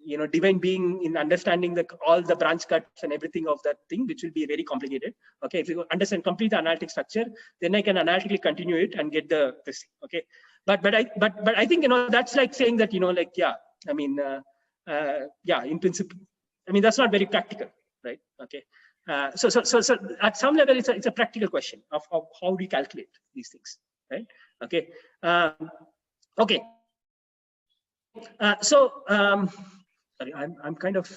you know, divine being in understanding all the branch cuts and everything of that thing, which will be very complicated. Okay, if you understand complete the analytic structure, then I can analytically continue it and get this thing. Okay, but I think, you know, that's like saying that, you know, like, yeah, I mean, yeah, in principle, I mean, that's not very practical, right? Okay, so at some level, it's a practical question of how we calculate these things, right? Okay, okay. Sorry, I'm kind of,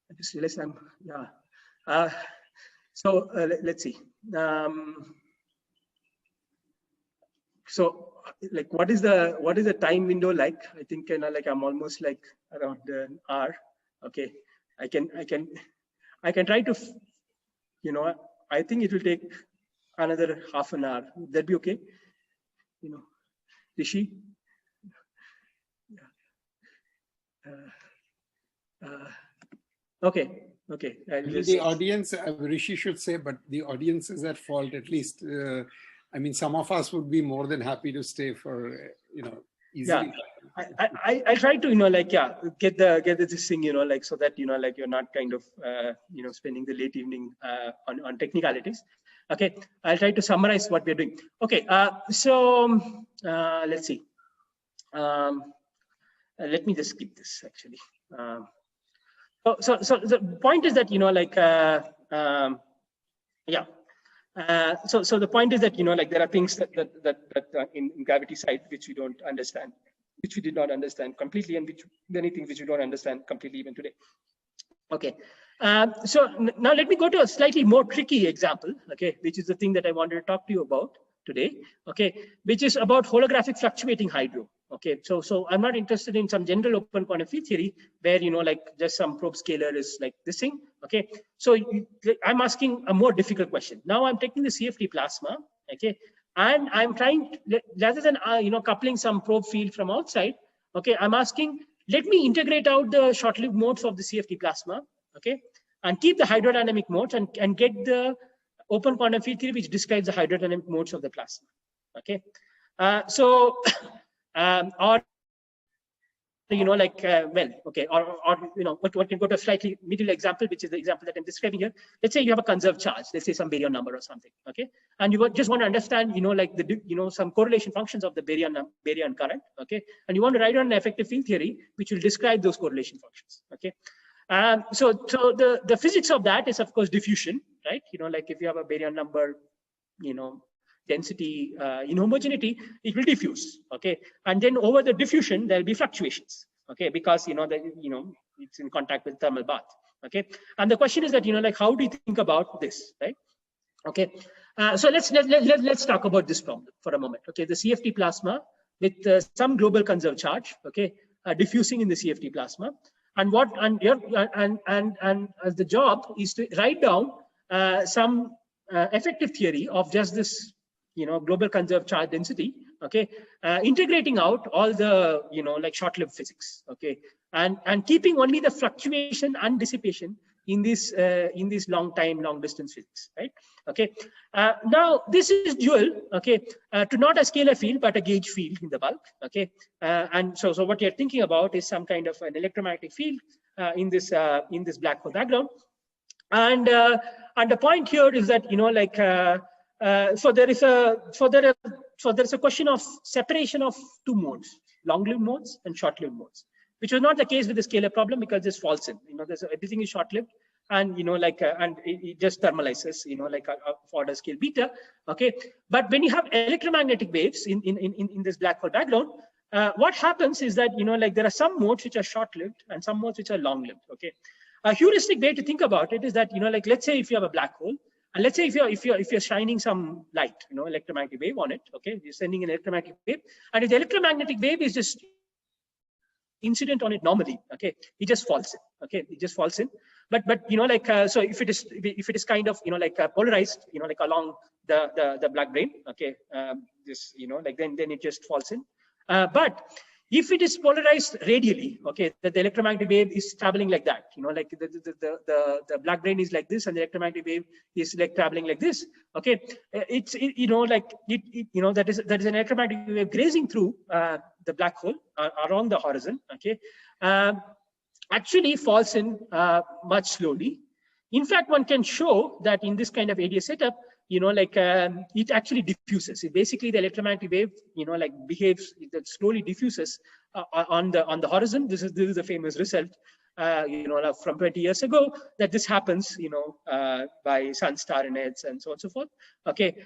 I just realized let's see. So like, what is the time window like? I think, you know, like I'm almost like around an hour. Okay, I can try to, you know, I think it will take another half an hour. Would that be okay? You know, Rishi? Okay.
The audience, Rishi should say, but the audience is at fault. At least, I mean, some of us would be more than happy to stay for, you know, easily.
Yeah, I try to, you know, like, yeah, get this thing, you know, like, so that, you know, like, you're not kind of, you know, spending the late evening on technicalities. Okay, I'll try to summarize what we're doing. Okay, so let's see. Let me just skip this actually. So the point is that, you know, like, yeah. So the point is that, you know, like, there are things that in gravity side which we don't understand, which we did not understand completely, and many things which we don't understand completely even today. Okay. So now let me go to a slightly more tricky example, okay, which is the thing that I wanted to talk to you about today, okay, which is about holographic fluctuating hydro. Okay, so I'm not interested in some general open quantum field theory where, you know, like just some probe scalar is like this thing. Okay, so I'm asking a more difficult question. Now I'm taking the CFT plasma, okay, and I'm trying to, rather than you know, coupling some probe field from outside, okay, I'm asking, let me integrate out the short-lived modes of the CFT plasma, okay, and keep the hydrodynamic modes and get the open quantum field theory which describes the hydrodynamic modes of the plasma. Okay, or, you know, like, well, okay, or you know, what can go to a slightly middle example, which is the example that I'm describing here. Let's say you have a conserved charge, let's say some baryon number or something, okay, and you just want to understand, you know, like some correlation functions of the baryon current, okay, and you want to write down an effective field theory which will describe those correlation functions, okay. So the physics of that is, of course, diffusion, right? You know, like if you have a baryon number, you know, density inhomogeneity, it will diffuse, okay, and then over the diffusion there will be fluctuations, okay, because, you know, it's in contact with thermal bath, okay. And the question is that, you know, like, how do you think about this, right? Okay, so let's talk about this problem for a moment. Okay, the CFT plasma with some global conserved charge, okay, diffusing in the CFT plasma, and the job is to write down some effective theory of just this, global conserved charge density, okay, integrating out all the, like short-lived physics, okay, and keeping only the fluctuation and dissipation in this long distance physics, right? Okay. Now this is dual, okay, to not a scalar field but a gauge field in the bulk, okay, and so what you're thinking about is some kind of an electromagnetic field in this black hole background, and the point here is that so there is a question of separation of two modes, long-lived modes and short-lived modes, which was not the case with the scalar problem because this falls in. Everything is short-lived, and and it just thermalizes, of order scale beta. Okay, but when you have electromagnetic waves in this black hole background, what happens is that there are some modes which are short-lived and some modes which are long-lived. Okay, a heuristic way to think about it is that let's say if you have a black hole, and let's say if you're shining some light, electromagnetic wave on it. Okay, you're sending an electromagnetic wave, and if the electromagnetic wave is just incident on it normally, okay, it just falls in. Okay, it just falls in. But so if it is kind of polarized, along the black brane, okay, then it just falls in. But if it is polarized radially, okay, that the electromagnetic wave is traveling like that, the black brane is like this, and the electromagnetic wave is like traveling like this. Okay, that is an electromagnetic wave grazing through the black hole around the horizon. Okay, actually falls in much slowly. In fact, one can show that in this kind of ADS setup, it actually diffuses. Basically, the electromagnetic wave, behaves, it slowly diffuses on the horizon. This is a famous result, from 20 years ago, that this happens, by sun-star innets and so on and so forth. Okay,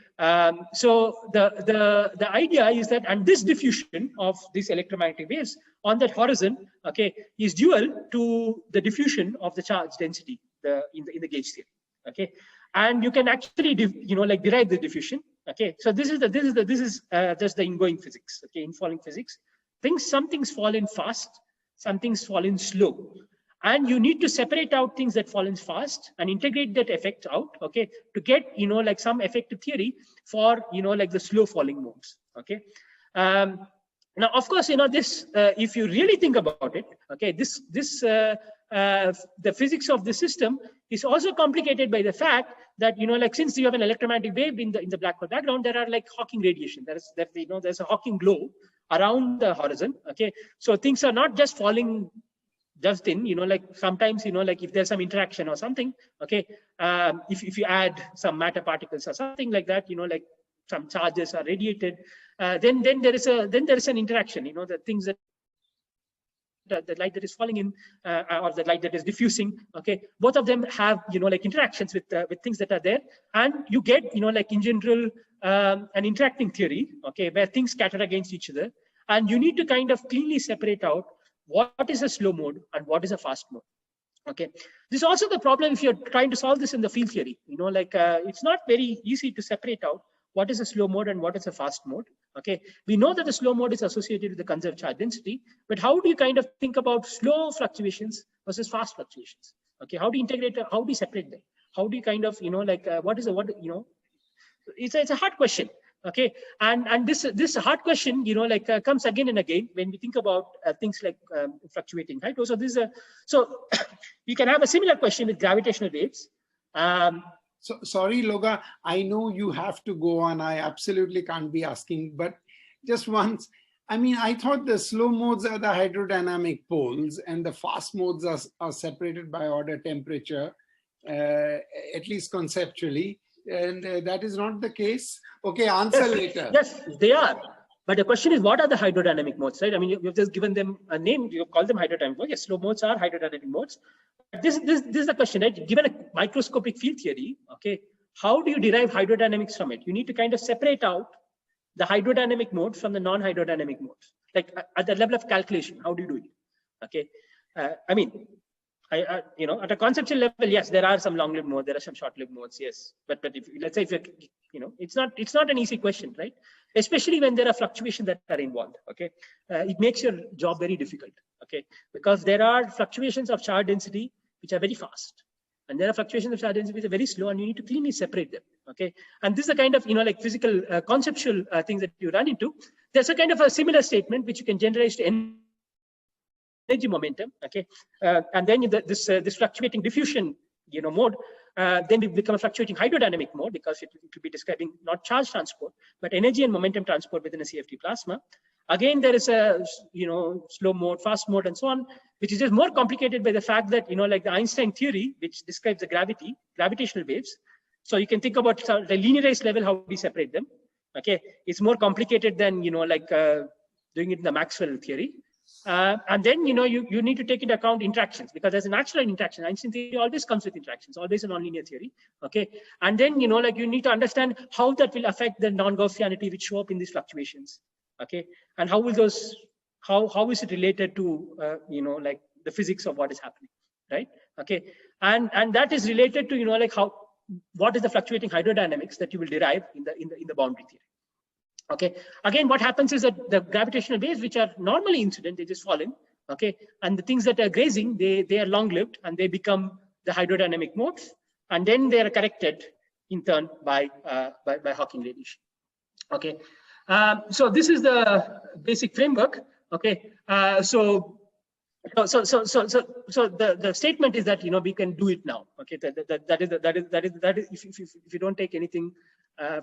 so the idea is that, and this diffusion of these electromagnetic waves on that horizon, okay, is dual to the diffusion of the charge density in the gauge theory. Okay, and you can actually derive the diffusion. Okay, so this is just the ingoing physics. Okay, infalling physics. Some things fall in fast, some things fall in slow, and you need to separate out things that fall in fast and integrate that effect out. Okay, to get some effective theory for the slow falling modes. Okay. Now, of course, this if you really think about it, okay, the physics of the system is also complicated by the fact that since you have an electromagnetic wave in the black hole background, there are Hawking radiation. There's a Hawking glow around the horizon. Okay, so things are not just falling just in. Sometimes if there's some interaction or something. Okay, if you add some matter particles or something like that, some charges are radiated, then there is an interaction. The things that the light that is falling in or the light that is diffusing, okay, both of them have interactions with things that are there, and you get in general an interacting theory, okay, where things scatter against each other, and you need to kind of cleanly separate out what is a slow mode and what is a fast mode. Okay, this is also the problem if you're trying to solve this in the field theory. It's not very easy to separate out what is a slow mode and what is a fast mode. Okay, we know that the slow mode is associated with the conserved charge density, but how do you kind of think about slow fluctuations versus fast fluctuations? Okay, how do you integrate? How do you separate them? How do you kind of it's a hard question. Okay, and this hard question comes again and again when we think about things like fluctuating, right? So you can have a similar question with gravitational waves.
So sorry, Loga, I know you have to go on. I absolutely can't be asking, but just once, I mean, I thought the slow modes are the hydrodynamic poles and the fast modes are separated by order temperature, at least conceptually. And that is not the case. Okay, answer later.
Yes, they are. But the question is, what are the hydrodynamic modes, right? I mean, you've just given them a name, you call them hydrodynamic modes. Yes, slow modes are hydrodynamic modes. This is the question, right? Given a microscopic field theory, okay, how do you derive hydrodynamics from it? You need to kind of separate out the hydrodynamic modes from the non-hydrodynamic modes. Like at the level of calculation, how do you do it? Okay, at a conceptual level, yes, there are some long-lived modes, there are some short-lived modes, yes. But let's say it's not an easy question, right? Especially when there are fluctuations that are involved. Okay, it makes your job very difficult. Okay, because there are fluctuations of charge density which are very fast, And there are fluctuations of charge density which are very slow, and you need to cleanly separate them. Okay, and this is the kind of like physical conceptual things that you run into. There's a kind of a similar statement which you can generalize to energy momentum. Okay, and then this fluctuating diffusion mode. Then we become a fluctuating hydrodynamic mode, because it will be describing not charge transport but energy and momentum transport within a CFT plasma. Again, there is a slow mode, fast mode, and so on, which is just more complicated by the fact that like the Einstein theory, which describes the gravitational waves. So you can think about the linearized level, how we separate them. Okay, it's more complicated than doing it in the Maxwell theory. And then you need to take into account interactions, because there's a natural interaction. Einstein theory always comes with interactions, always a nonlinear theory. Okay, and then you need to understand how that will affect the non-Gaussianity which show up in these fluctuations. Okay, and how will those how is it related to like the physics of what is happening, right? Okay, and that is related to like what is the fluctuating hydrodynamics that you will derive in the boundary theory. Okay, again, what happens is that the gravitational waves which are normally incident, they just fall in. Okay, and the things that are grazing, they are long-lived, and they become the hydrodynamic modes, and then they are corrected in turn by Hawking radiation. Okay, so this is the basic framework. Okay, so the statement is that we can do it now. Okay, that is if you don't take anything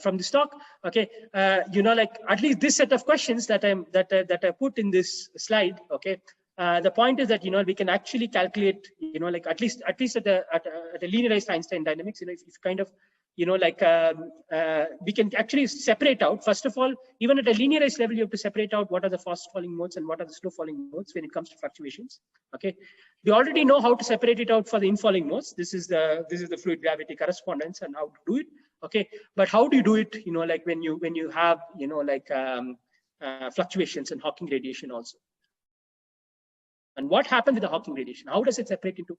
from this talk. Okay, like at least this set of questions that I put in this slide. Okay, the point is that we can actually calculate like at least at a linearized Einstein dynamics. If kind of we can actually separate out, first of all, even at a linearized level, you have to separate out what are the fast falling modes and what are the slow falling modes when it comes to fluctuations. Okay, we already know how to separate it out for the infalling modes. This is the fluid gravity correspondence and how to do it. Okay, but how do you do it like when you have like fluctuations and Hawking radiation also? And what happens with the Hawking radiation? How does it separate into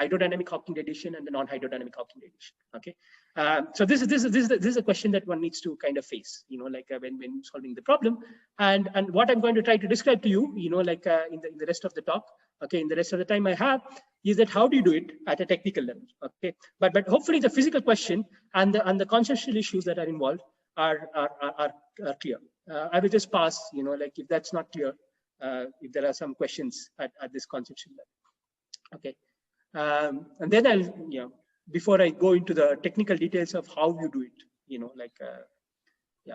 hydrodynamic Hawking radiation and the non-hydrodynamic Hawking radiation? Okay, so this is a question that one needs to kind of face, like when solving the problem. And what I'm going to try to describe to you, like in the rest of the talk, okay, in the rest of the time I have, is that how do you do it at a technical level? Okay, but hopefully the physical question and the conceptual issues that are involved are clear. I will just pass, like if that's not clear. If there are some questions at this conceptual level. Okay, and then I'll, before I go into the technical details of how you do it, like, yeah.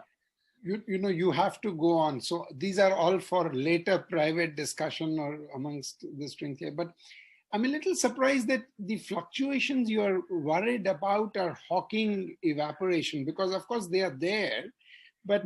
You have to go on. So these are all for later private discussion or amongst the strings here. But I'm a little surprised that the fluctuations you are worried about are Hawking evaporation, because of course they are there, but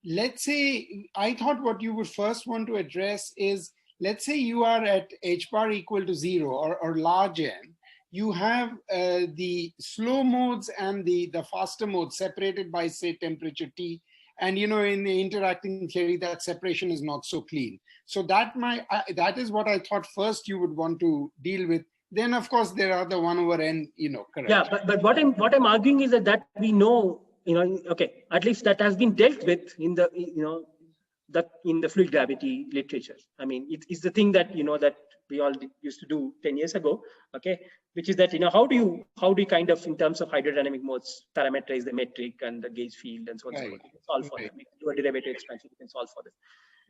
let's say, I thought what you would first want to address is, let's say you are at h bar equal to 0 or large n. You have the slow modes and the faster modes separated by, say, temperature T. And in the interacting theory, that separation is not so clean. So that is what I thought first you would want to deal with. Then, of course, there are the 1 over n, correct.
Yeah, but what I'm arguing is that we know. Okay, at least that has been dealt with in the, in the fluid gravity literature. I mean, it's the thing that, that we all used to do 10 years ago. Okay, which is that, how do you kind of, in terms of hydrodynamic modes, parameterize the metric and the gauge field and so on and so forth. You can solve for them. You can do a derivative expansion. You can solve for them.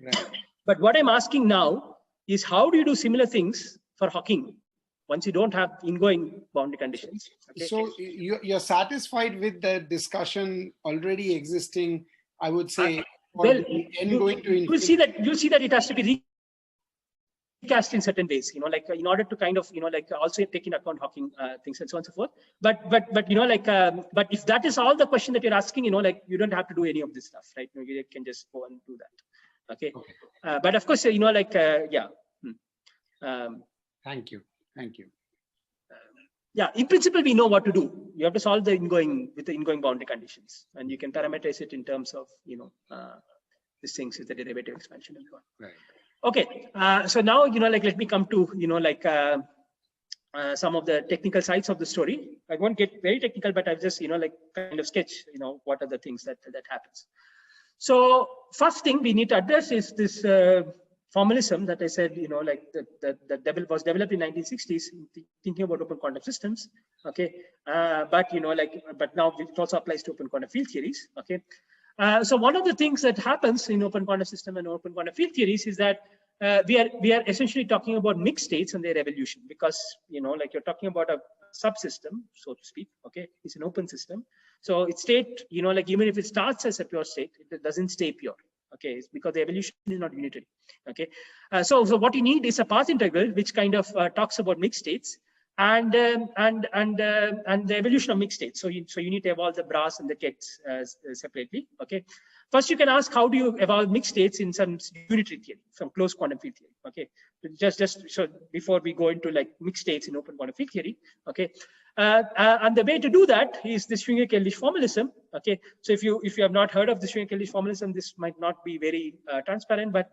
Right. But what I'm asking now is, how do you do similar things for Hawking once you don't have ingoing boundary conditions? Okay.
So you're satisfied with the discussion already existing, I would say.
Well, you'll see that it has to be recast in certain ways, like in order to kind of, like also take into account Hawking things and so on and so forth. But but if that is all the question that you're asking, like you don't have to do any of this stuff, right? You can just go and do that. Okay. But of course, like, yeah.
Thank you. Thank you.
Yeah, in principle, we know what to do. You have to solve the ingoing with the ingoing boundary conditions, and you can parameterize it in terms of, these things is the derivative expansion and so on.
Right.
Okay. So now, like, let me come to, like, some of the technical sides of the story. I won't get very technical, but I've just, like, kind of sketch, what are the things that happens. So first thing we need to address is this formalism that I said, like that was developed in 1960s, thinking about open quantum systems. Okay, but now it also applies to open quantum field theories. Okay, so one of the things that happens in open quantum system and open quantum field theories is that we are essentially talking about mixed states and their evolution, because like you're talking about a subsystem, so to speak. Okay, it's an open system, so its state, like even if it starts as a pure state, it doesn't stay pure. Okay, it's because the evolution is not unitary. Okay, so what you need is a path integral which kind of talks about mixed states and the evolution of mixed states. So you need to evolve the brass and the kets separately. Okay, first you can ask, how do you evolve mixed states in some unitary theory, some closed quantum field theory? Okay, just so before we go into like mixed states in open quantum field theory. Okay, and the way to do that is the Schwinger-Keldysh formalism. Okay, so if you have not heard of the Schwinger-Keldysh formalism, this might not be very transparent, but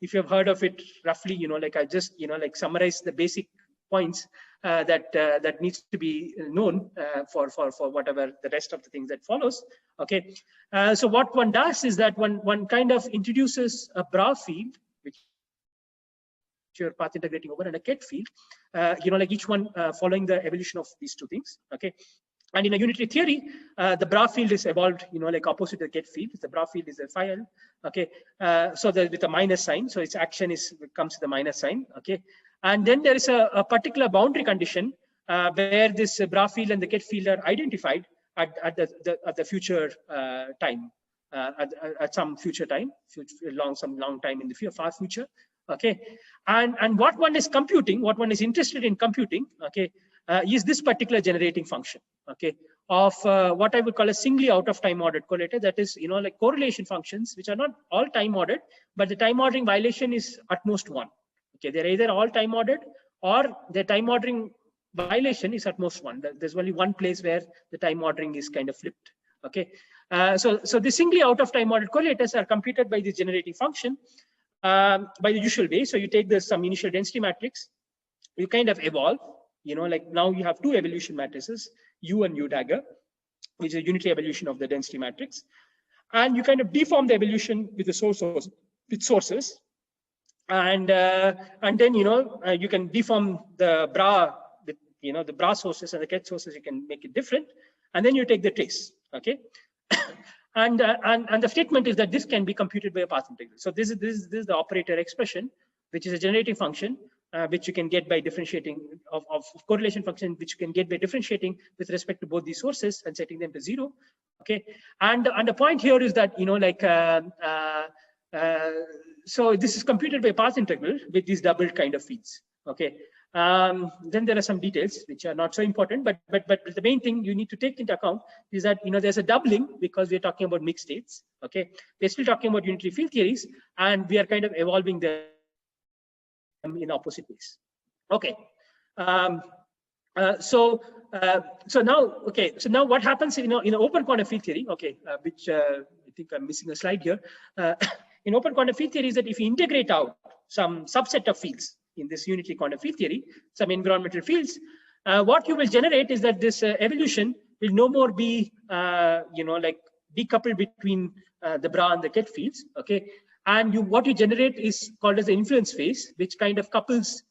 if you have heard of it roughly, like I just like summarize the basic points that needs to be known for whatever the rest of the things that follows. Okay, so what one does is that one kind of introduces a bra field, which you're path integrating over, and a ket field, like each one following the evolution of these two things. Okay, and in a unitary theory, the bra field is evolved, like opposite the ket field. The bra field is a phi L. Okay, so with a minus sign, so its action comes with a minus sign. Okay, and then there is a particular boundary condition where this bra field and the ket field are identified at the future time, at some future time, some long time in the far future. Okay, and what one is computing, what one is interested in computing, okay, is this particular generating function, okay, of what I would call a singly out of time ordered correlated. That is, like correlation functions, which are not all time ordered, but the time ordering violation is at most one. Okay, they're either all time ordered or the time ordering violation is at most one. There's only one place where the time ordering is kind of flipped. Okay, so the singly out of time ordered correlators are computed by this generating function by the usual way. So you take some initial density matrix, you kind of evolve, like now you have two evolution matrices, U and U dagger, which is a unitary evolution of the density matrix, and you kind of deform the evolution with the sources. And then you can deform the bra with the bra sources and the ket sources. You can make it different, and then you take the trace. Okay, and the statement is that this can be computed by a path integral. So this is the operator expression, which is a generating function which you can get by differentiating of correlation function, which you can get by differentiating with respect to both these sources and setting them to 0. Okay, and the point here is that so this is computed by path integral with these doubled kind of fields. Okay, then there are some details which are not so important, but the main thing you need to take into account is that there's a doubling because we're talking about mixed states. Okay, we're still talking about unitary field theories, and we are kind of evolving them in opposite ways. Okay, so now what happens in open quantum field theory? Okay, which I think I'm missing a slide here. In open quantum field theory is that if you integrate out some subset of fields in this unitary quantum field theory, some environmental fields, what you will generate is that this evolution will no more be like decoupled between the bra and the ket fields. Okay, and what you generate is called as the influence phase, which kind of couples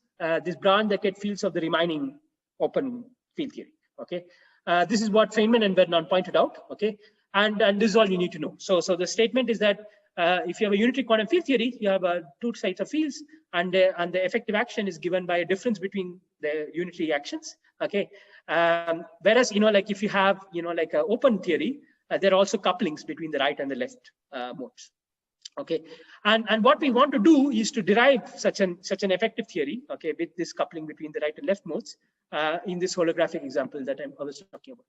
this bra and the ket fields of the remaining open field theory. Okay, this is what Feynman and Vernon pointed out. Okay, and this is all you need to know. So the statement is that if you have a unitary quantum field theory, you have two sets of fields, and the effective action is given by a difference between the unitary actions. Okay, whereas like if you have like an open theory, there are also couplings between the right and the left modes. Okay, and what we want to do is to derive such an effective theory. Okay, with this coupling between the right and left modes in this holographic example that I was talking about.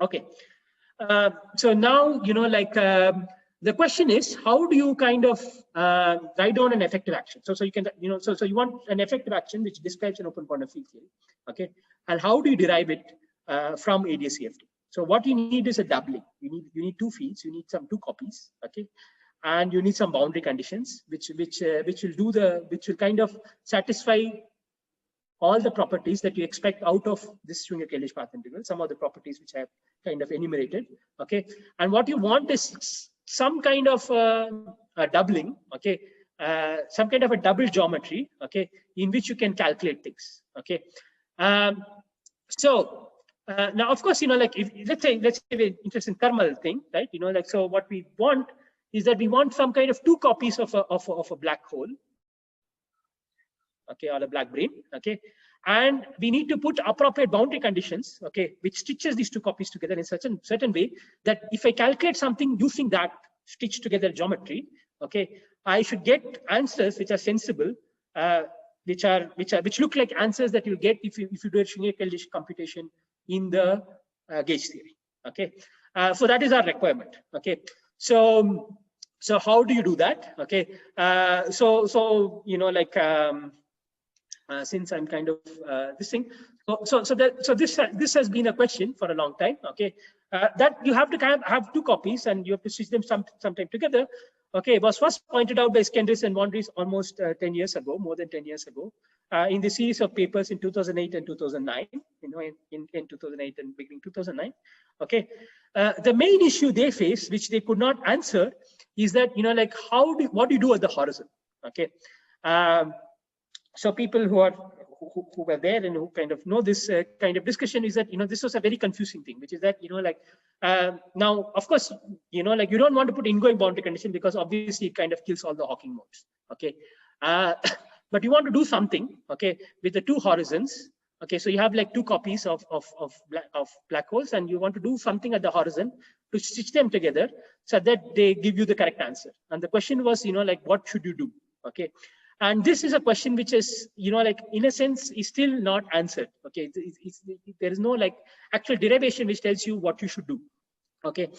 Okay, so now the question is, how do you kind of write down an effective action? So you can so you want an effective action which describes an open quantum field theory. Okay, and how do you derive it from ADS-CFT? So what you need is a doubling. You need two fields. You need two copies. Okay, and you need some boundary conditions which will kind of satisfy all the properties that you expect out of this Schwinger-Keldysh path integral. Some of the properties which I have kind of enumerated. Okay, and what you want is some kind of a doubling. Okay, some kind of a double geometry, okay, in which you can calculate things, okay. So now, of course, like if let's say we're interested in thermal thing, right? Like, so what we want is that we want some kind of 2 copies of a black hole, okay, or a black brane, okay, and we need to put appropriate boundary conditions, okay, which stitches these 2 copies together in such a certain way that if I calculate something using that stitched together geometry, okay, I should get answers which are sensible, which look like answers that you'll get if you do a Schwinger-Keldysh computation in the gauge theory, okay. So that is our requirement, okay. So how do you do that, okay? So like since I'm kind of this thing, so this has been a question for a long time, okay. That you have to have 2 copies and you have to stitch them sometime together. Okay, it was first pointed out by Kendris and Wondries almost 10 years ago, more than 10 years ago, in the series of papers in 2008 and 2009, in 2008 and beginning 2009. Okay, the main issue they face, which they could not answer, is that like what do you do at the horizon? Okay, so people who were there and who kind of know this kind of discussion is that this was a very confusing thing, which is that like now of course like you don't want to put ingoing boundary condition because obviously it kind of kills all the Hawking modes, okay. But you want to do something, okay, with the 2 horizons, okay. So you have like 2 copies of black holes and you want to do something at the horizon to stitch them together so that they give you the correct answer. And the question was like what should you do, okay. And this is a question which is, like in a sense is still not answered. Okay, there is no like actual derivation which tells you what you should do. Okay,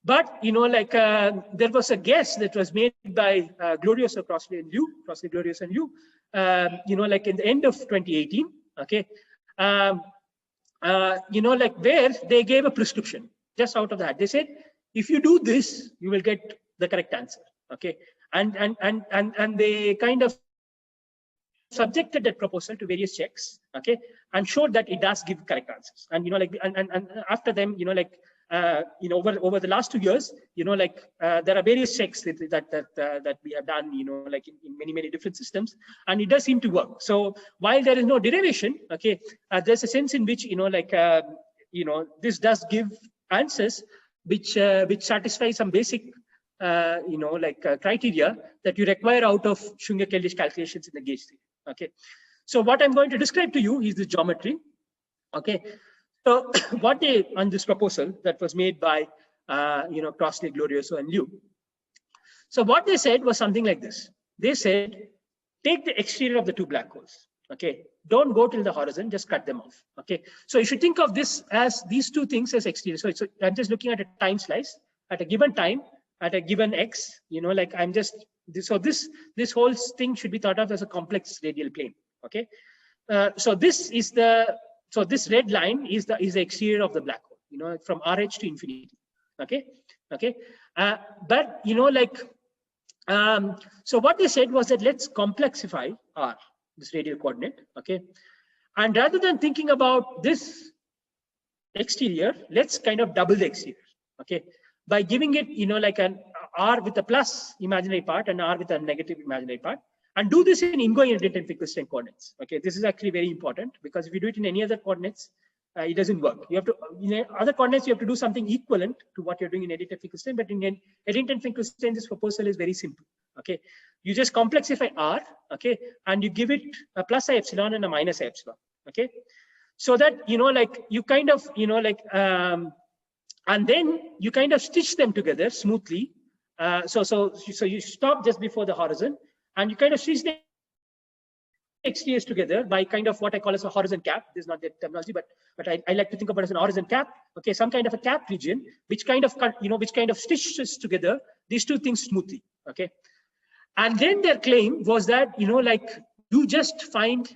but like there was a guess that was made by Glorioso, Crossley and Liu, Glorioso and Liu, like in the end of 2018. Okay, like where they gave a prescription just out of that. They said if you do this, you will get the correct answer. Okay. And they kind of subjected that proposal to various checks, okay, and showed that it does give correct answers. And like and after them, like over the last 2 years, like there are various checks that we have done, like in many different systems, and it does seem to work. So while there is no derivation, okay, there's a sense in which like this does give answers which satisfy some basic criteria that you require out of Schwinger-Keldysh calculations in the gauge theory. Okay, so what I'm going to describe to you is the geometry. Okay, so what they on this proposal that was made by Crossley, Glorioso, and Liu. So what they said was something like this. They said, take the exterior of the 2 black holes. Okay, don't go till the horizon, just cut them off. Okay, so you should think of this as these 2 things as exterior. So I'm just looking at a time slice at a given time. At a given x, like I'm just so this whole thing should be thought of as a complex radial plane. Okay, so this red line is the exterior of the black hole, from RH to infinity. Okay, but like so what they said was that let's complexify R, this radial coordinate. Okay, and rather than thinking about this exterior, let's kind of double the exterior. Okay, by giving it, like an R with a plus imaginary part and R with a negative imaginary part, and do this in ingoing and identical Finkelstein coordinates. Okay, this is actually very important because if you do it in any other coordinates, it doesn't work. You have to, in other coordinates, you have to do something equivalent to what you're doing in identical Finkelstein, but in identical Finkelstein, this proposal is very simple. Okay, you just complexify R, okay, and you give it a plus I epsilon and a minus I epsilon. Okay, so that like you kind of and then you kind of stitch them together smoothly. So you stop just before the horizon, and you kind of stitch the exteriors together by kind of what I call as a horizon cap. This is not the terminology, but I like to think about it as an horizon cap. Okay, some kind of a cap region, which kind of stitches together these 2 things smoothly. Okay, and then their claim was that like you just find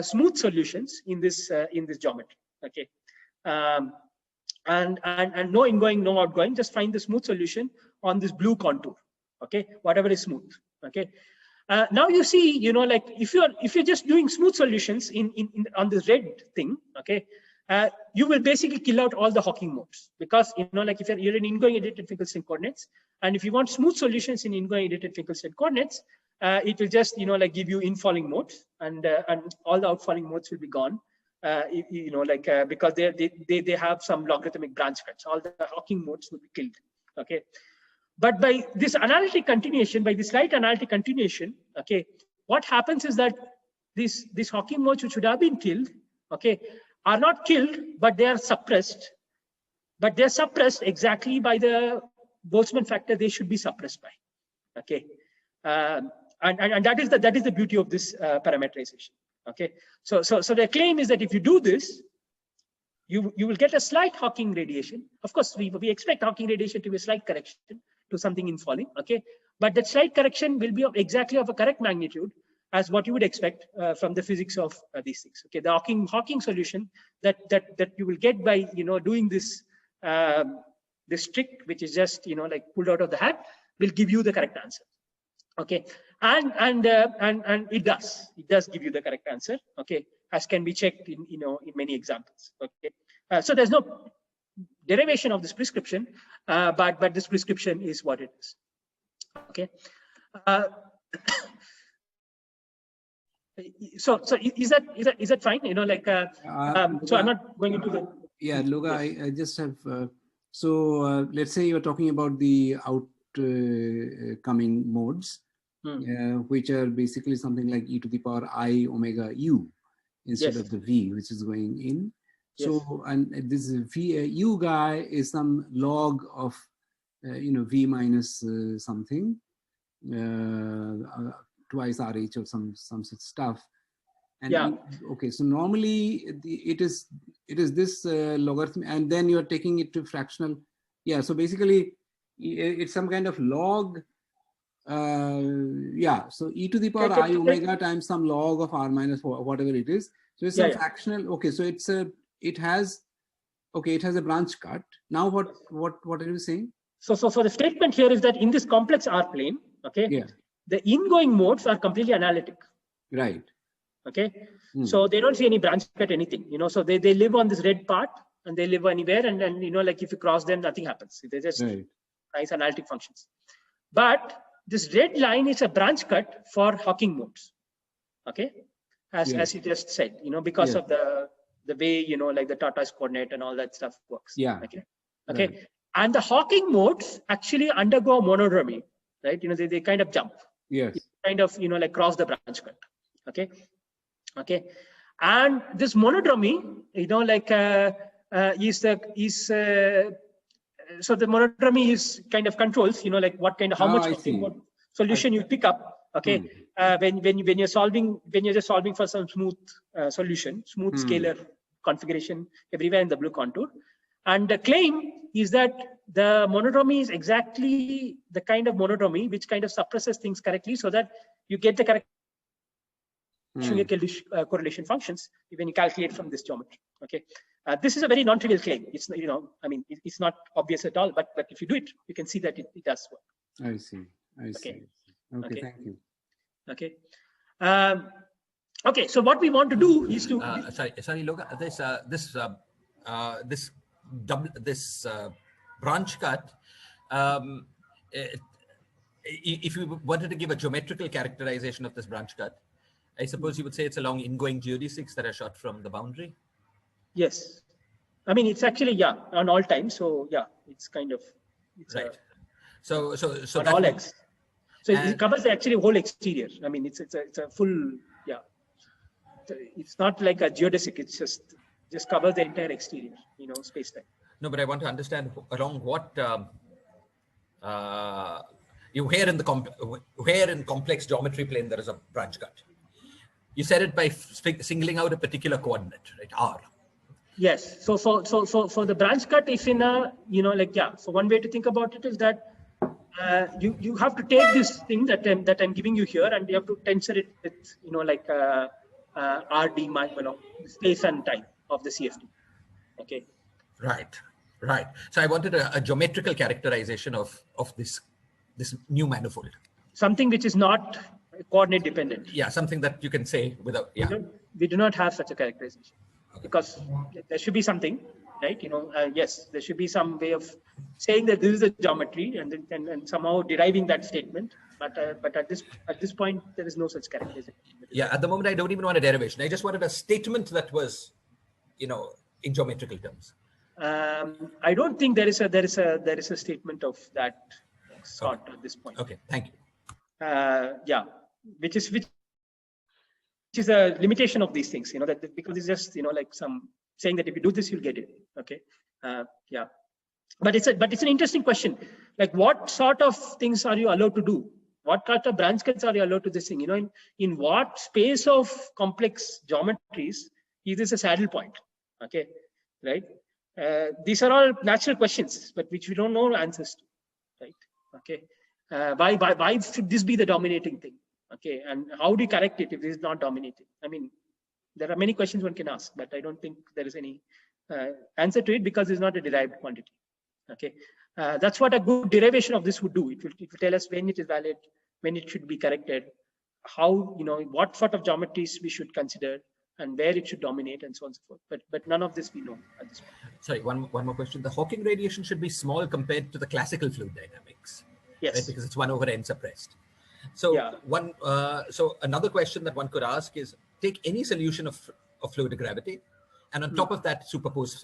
smooth solutions in this geometry. Okay. And no ingoing, no outgoing, just find the smooth solution on this blue contour. Okay, whatever is smooth. Okay, now you see, like if you're just doing smooth solutions on this red thing, okay, you will basically kill out all the Hawking modes, because like if you're in ingoing edited Finkelstein coordinates, and if you want smooth solutions in ingoing edited Finkelstein coordinates, it will just like give you infalling modes, and all the outfalling modes will be gone. Because they have some logarithmic branch cuts, all the Hawking modes will be killed. Okay, but by this analytic continuation, by this slight analytic continuation, okay, what happens is that these Hawking modes which should have been killed, okay, are not killed, but they are suppressed. But they're suppressed exactly by the Boltzmann factor they should be suppressed by. Okay, and that is the beauty of this parametrization. Okay, so the claim is that if you do this, you will get a slight Hawking radiation. Of course, we expect Hawking radiation to be a slight correction to something infalling. Okay, but that slight correction will be exactly of a correct magnitude as what you would expect from the physics of these things. Okay, the Hawking solution that you will get by doing this this trick, which is just like pulled out of the hat, will give you the correct answer. Okay, and it does give you the correct answer. Okay, as can be checked in in many examples. Okay, so there's no derivation of this prescription, but this prescription is what it is. Okay. So is that fine? So I'm not going into the.
Yeah, Loga, I just have. Let's say you're talking about the outcoming modes, which are basically something like e to the power I omega u instead of the v, which is going in. So and this u guy is some log of v minus something. Twice RH or some such stuff, and okay. So normally it is this logarithm, and then you are taking it to fractional. Yeah. So basically, it's some kind of log. So e to the power I omega times some log of r minus whatever it is. So it's a fractional. Okay. So it has a branch cut. Now what are you saying?
So the statement here is that in this complex R plane, okay. Yeah. The ingoing modes are completely analytic.
Right.
Okay. So they don't see any branch cut anything, so they live on this red part and they live anywhere. And then, like if you cross them, nothing happens. They're just nice analytic functions. But this red line is a branch cut for Hawking modes. Okay. As you just said, because of the way, like the tortoise coordinate and all that stuff works.
Yeah.
Okay. Okay. Right. And the Hawking modes actually undergo monodromy, right? They kind of jump.
Yes.
Kind of, like cross the branch cut. Okay. Okay. And this monodromy, so the monodromy is kind of controls, like what kind of, how much solution you pick up. Okay. When you're just solving for some smooth solution, smooth scalar configuration everywhere in the blue contour. And the claim is that the monodromy is exactly the kind of monodromy which kind of suppresses things correctly, so that you get the correct Schwinger-Keldysh correlation functions when you calculate from this geometry. Okay, this is a very non-trivial claim. It's it's not obvious at all, but if you do it, you can see that it does work.
I see. Okay, thank you.
Okay. Okay. So what we want to do is to
sorry, Logan. This branch cut. If you wanted to give a geometrical characterization of this branch cut, I suppose you would say it's along ingoing geodesics that are shot from the boundary.
Yes, I mean it's actually on all times. So it's kind of
right. So
on all X. So it covers actually whole exterior. I mean it's a full It's not like a geodesic. It's just covers the entire exterior, space-time.
No, but I want to understand along what where in complex geometry plane there is a branch cut. You said it by singling out a particular coordinate, right? R.
Yes. So the branch cut is in a So one way to think about it is that you have to take this thing that I'm giving you here, and you have to tensor it with RD space and time of the CFT. Okay.
Right. So I wanted a geometrical characterization of this new manifold.
Something which is not coordinate dependent.
Yeah, something that you can say without. Yeah.
We do not have such a characterization. because there should be something, right? Yes, there should be some way of saying that this is a geometry and somehow deriving that statement. But at this point, there is no such characterization.
Yeah, at the moment, I don't even want a derivation. I just wanted a statement that was, in geometrical terms.
I don't think there is a statement of that sort at this point.
Okay, thank you.
Yeah, which is a limitation of these things, that because it's just like some saying that if you do this you'll get it. Okay, yeah, but it's an interesting question. Like, what sort of things are you allowed to do? What kind of branch cuts are you allowed to this thing? In what space of complex geometries is this a saddle point? Okay, right? These are all natural questions, but which we don't know answers to, right? Okay, why should this be the dominating thing? Okay, and how do you correct it if it is not dominating? I mean, there are many questions one can ask, but I don't think there is any answer to it because it's not a derived quantity. Okay, that's what a good derivation of this would do. It will tell us when it is valid, when it should be corrected, how, what sort of geometries we should consider, and where it should dominate, and so on and so forth. But none of this we know at this point.
Sorry, one more question. The Hawking radiation should be small compared to the classical fluid dynamics.
Yes.
Right? Because it's 1 over n suppressed. So yeah. So another question that one could ask is, take any solution of fluid gravity, and on top of that, suppose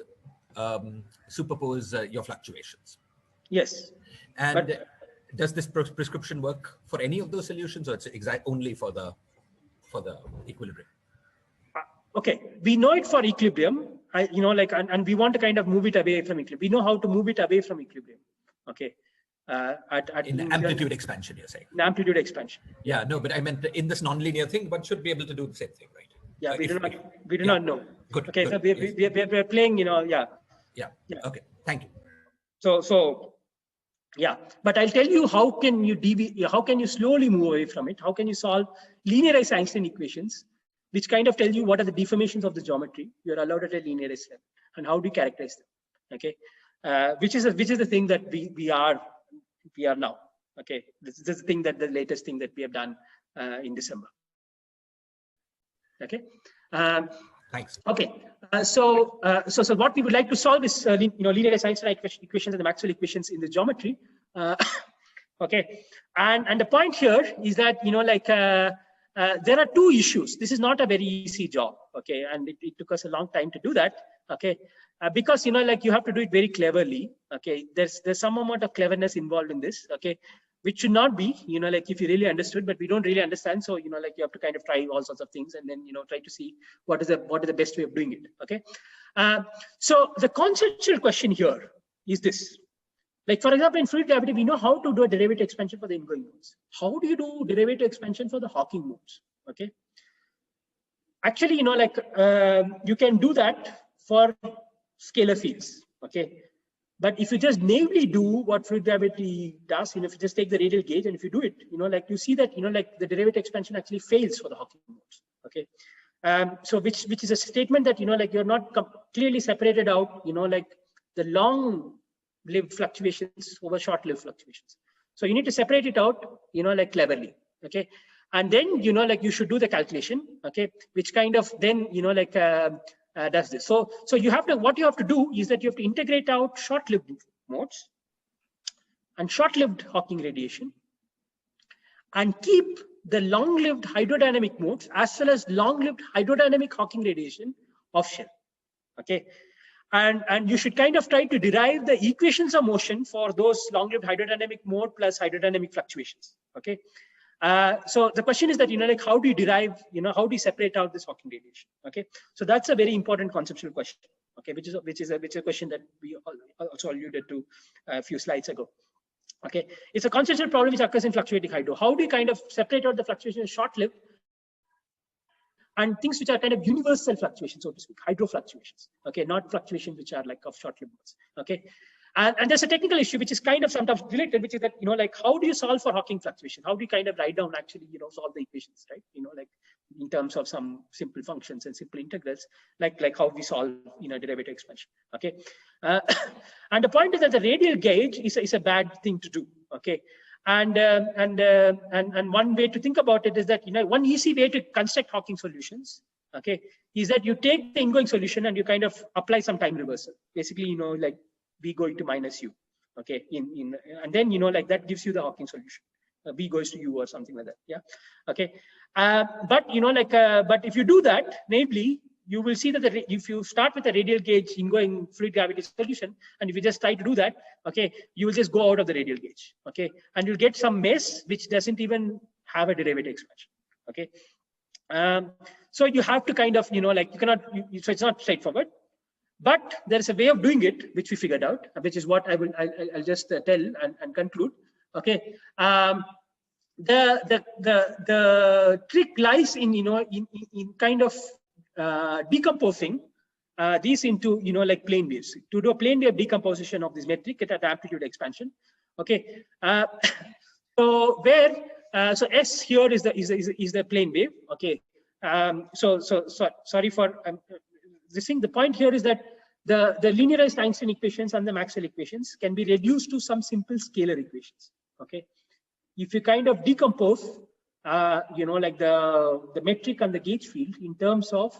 your fluctuations.
Yes.
And does this prescription work for any of those solutions, or it's only for the equilibrium?
Okay, we know it for equilibrium. And we want to kind of move it away from equilibrium. We know how to move it away from equilibrium. Okay.
In amplitude expansion, you're saying?
In amplitude expansion.
Yeah, no, but I meant in this nonlinear thing, one should be able to do the same thing, right?
Yeah, we do not know.
Good.
Okay,
good,
so we're playing, yeah.
Okay, thank you.
So yeah, but I'll tell you how can you slowly move away from it? How can you solve linearized Einstein equations, which kind of tell you what are the deformations of the geometry you're allowed at a linearized level, and how do you characterize them? Okay, which is the thing that we are now. Okay, this is the thing that the latest thing that we have done in December. Okay.
Thanks.
Okay. So what we would like to solve is linearized Einstein equations and the Maxwell equations in the geometry. Okay. And the point here is that there are two issues. This is not a very easy job. Okay, and it took us a long time to do that. Okay, because you have to do it very cleverly. Okay, there's some amount of cleverness involved in this. Okay, which should not be, if you really understood, but we don't really understand. So, you have to kind of try all sorts of things and then, try to see what is the best way of doing it. Okay. So the conceptual question here is this. Like, for example, in fluid gravity, we know how to do a derivative expansion for the ingoing modes. How do you do derivative expansion for the Hawking modes? Okay. Actually, you can do that for scalar fields. Okay. But if you just naively do what fluid gravity does, if you just take the radial gauge and if you do it, you see that, the derivative expansion actually fails for the Hawking modes. Okay. So which is a statement that, you're not clearly separated out, the long-lived fluctuations over short-lived fluctuations. So you need to separate it out, cleverly. Okay. And then, you should do the calculation. Okay. Which kind of then, does this. So what you have to do is that you have to integrate out short-lived modes and short-lived Hawking radiation and keep the long-lived hydrodynamic modes as well as long-lived hydrodynamic Hawking radiation off shell. Okay. And you should kind of try to derive the equations of motion for those long-lived hydrodynamic mode plus hydrodynamic fluctuations. Okay. So the question is that, how do you derive, how do you separate out this Hawking radiation? Okay. So that's a very important conceptual question. Okay. Which is a question that we also alluded to a few slides ago. Okay. It's a conceptual problem which occurs in fluctuating hydro. How do you kind of separate out the fluctuations short-lived and things which are kind of universal fluctuations, so to speak, hydro fluctuations. Okay. Not fluctuations which are like of short-lived modes. Okay. And there's a technical issue which is kind of sometimes related, which is that, how do you solve for Hawking fluctuation? How do you kind of write down actually, solve the equations, right? In terms of some simple functions and simple integrals, like how we solve, derivative expansion. Okay. And the point is that the radial gauge is a bad thing to do. Okay. And one way to think about it is that, one easy way to construct Hawking solutions, okay, is that you take the ingoing solution and you kind of apply some time reversal. Basically, like v going to minus u, okay, and then like that gives you the Hawking solution. V goes to u or something like that, yeah, okay. But but if you do that, namely, you will see that if you start with a radial gauge ingoing fluid gravity solution, and if you just try to do that, okay, you will just go out of the radial gauge, okay, and you'll get some mess which doesn't even have a derivative expansion, okay. So you have to kind of, like you cannot, so it's not straightforward, but there is a way of doing it which we figured out, which is what I'll just tell and conclude, okay. The trick lies in in kind of decomposing these into like plane waves. To do a plane wave decomposition of this metric at amplitude expansion, okay. So where so S here is the plane wave, okay. Sorry for this thing. The point here is that the linearized Einstein equations and the Maxwell equations can be reduced to some simple scalar equations, okay. If you kind of decompose like the metric and the gauge field in terms of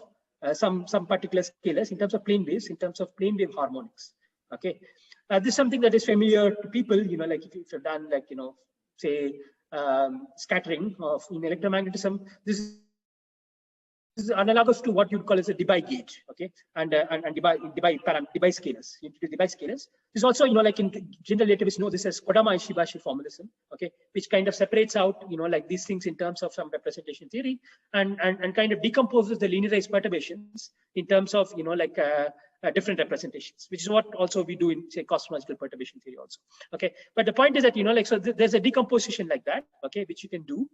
some particular scalars, in terms of plane waves, in terms of plane wave harmonics, okay. This is something that is familiar to people, like if you've done like say scattering of in electromagnetism. This is analogous to what you'd call as a Debye gauge, okay, and Debye scalars. Debye scalars. This is also, like in general relativists know this as Kodama-Ishibashi formalism, okay, which kind of separates out, like these things in terms of some representation theory, and kind of decomposes the linearized perturbations in terms of, like different representations, which is what also we do in say cosmological perturbation theory also, okay. But the point is that like so there's a decomposition like that, okay, which you can do.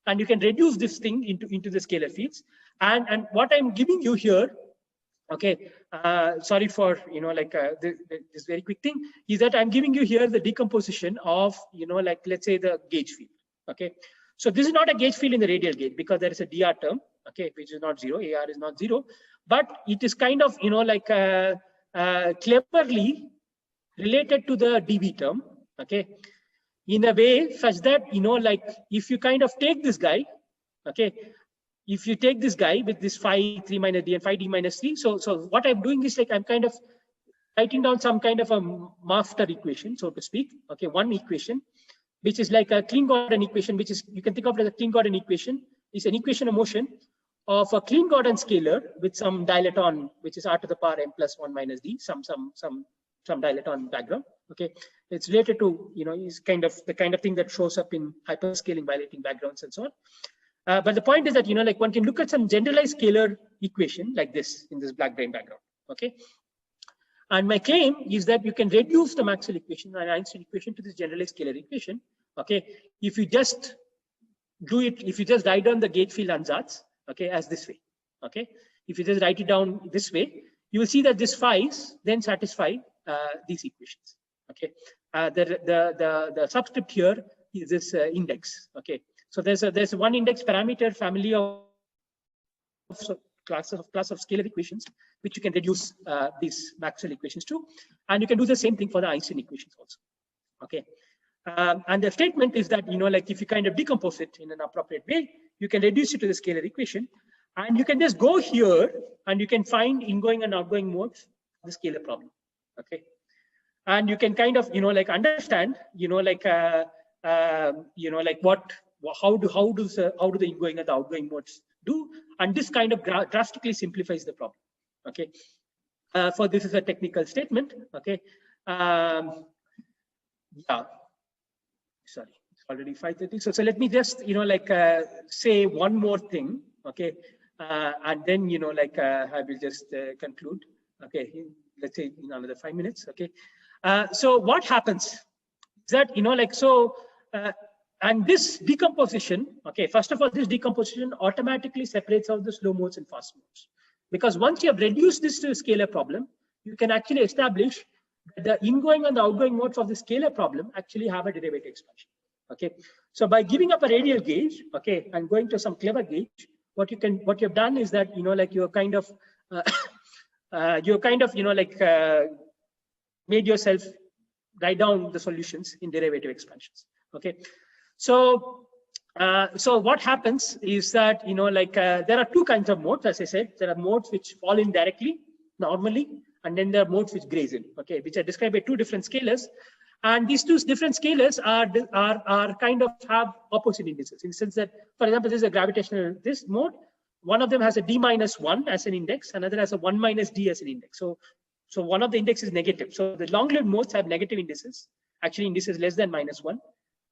And you can reduce this thing into the scalar fields. And what I'm giving you here, okay, sorry for like this very quick thing, is that I'm giving you here the decomposition of like let's say the gauge field, okay. So this is not a gauge field in the radial gauge because there is a dr term, okay, which is not zero. AR is not zero, but it is kind of like cleverly related to the dV term, okay, in a way such that like if you kind of take this guy, okay, if you take this guy with this phi 3 minus d and phi d minus 3, so what I'm doing is like I'm kind of writing down some kind of a master equation, so to speak, okay, one equation which is like a Klein-Gordon equation, which is, you can think of it as a Klein-Gordon equation. It's an equation of motion of a Klein-Gordon scalar with some dilaton, which is r to the power m plus 1 minus d, some dilaton background, okay. It's related to is kind of the kind of thing that shows up in hyperscaling violating backgrounds and so on. But the point is that like one can look at some generalized scalar equation like this in this black brain background, okay. And my claim is that you can reduce the Maxwell equation and Einstein equation to this generalized scalar equation, okay, if you just do it, if you just write down the gauge field ansatz, okay, as this way, okay. If you just write it down this way, you will see that these phi's then satisfy these equations, okay. The subscript here is this index, okay. So there's one index parameter family of class of scalar equations which you can reduce these Maxwell equations to, and you can do the same thing for the Einstein equations also, okay. And the statement is that like if you kind of decompose it in an appropriate way, you can reduce it to the scalar equation, and you can just go here and you can find ingoing and outgoing modes of the scalar problem, okay. And you can kind of like understand like like what how do the ingoing and the outgoing modes do, and this kind of drastically simplifies the problem, okay. For this is a technical statement, okay. Yeah, sorry, it's already 5:30. So let me just like say one more thing, okay, and then like I will just conclude, okay. Let's say in another 5 minutes, okay. So what happens is that like so. And this decomposition, okay, first of all, this decomposition automatically separates out the slow modes and fast modes. Because once you have reduced this to a scalar problem, you can actually establish that the ingoing and the outgoing modes of the scalar problem actually have a derivative expansion, okay. So by giving up a radial gauge, okay, and going to some clever gauge, what you've done is that, like you're kind of, like made yourself write down the solutions in derivative expansions, okay. So So what happens is that, there are two kinds of modes, as I said. There are modes which fall in directly, normally, and then there are modes which graze in, okay, which are described by two different scalars. And these two different scalars are kind of have opposite indices, in the sense that, for example, this is a gravitational, this mode, one of them has a d-1 as an index, another has a 1 minus d as an index. So one of the index is negative. So the long-lived modes have negative indices, actually indices less than -1.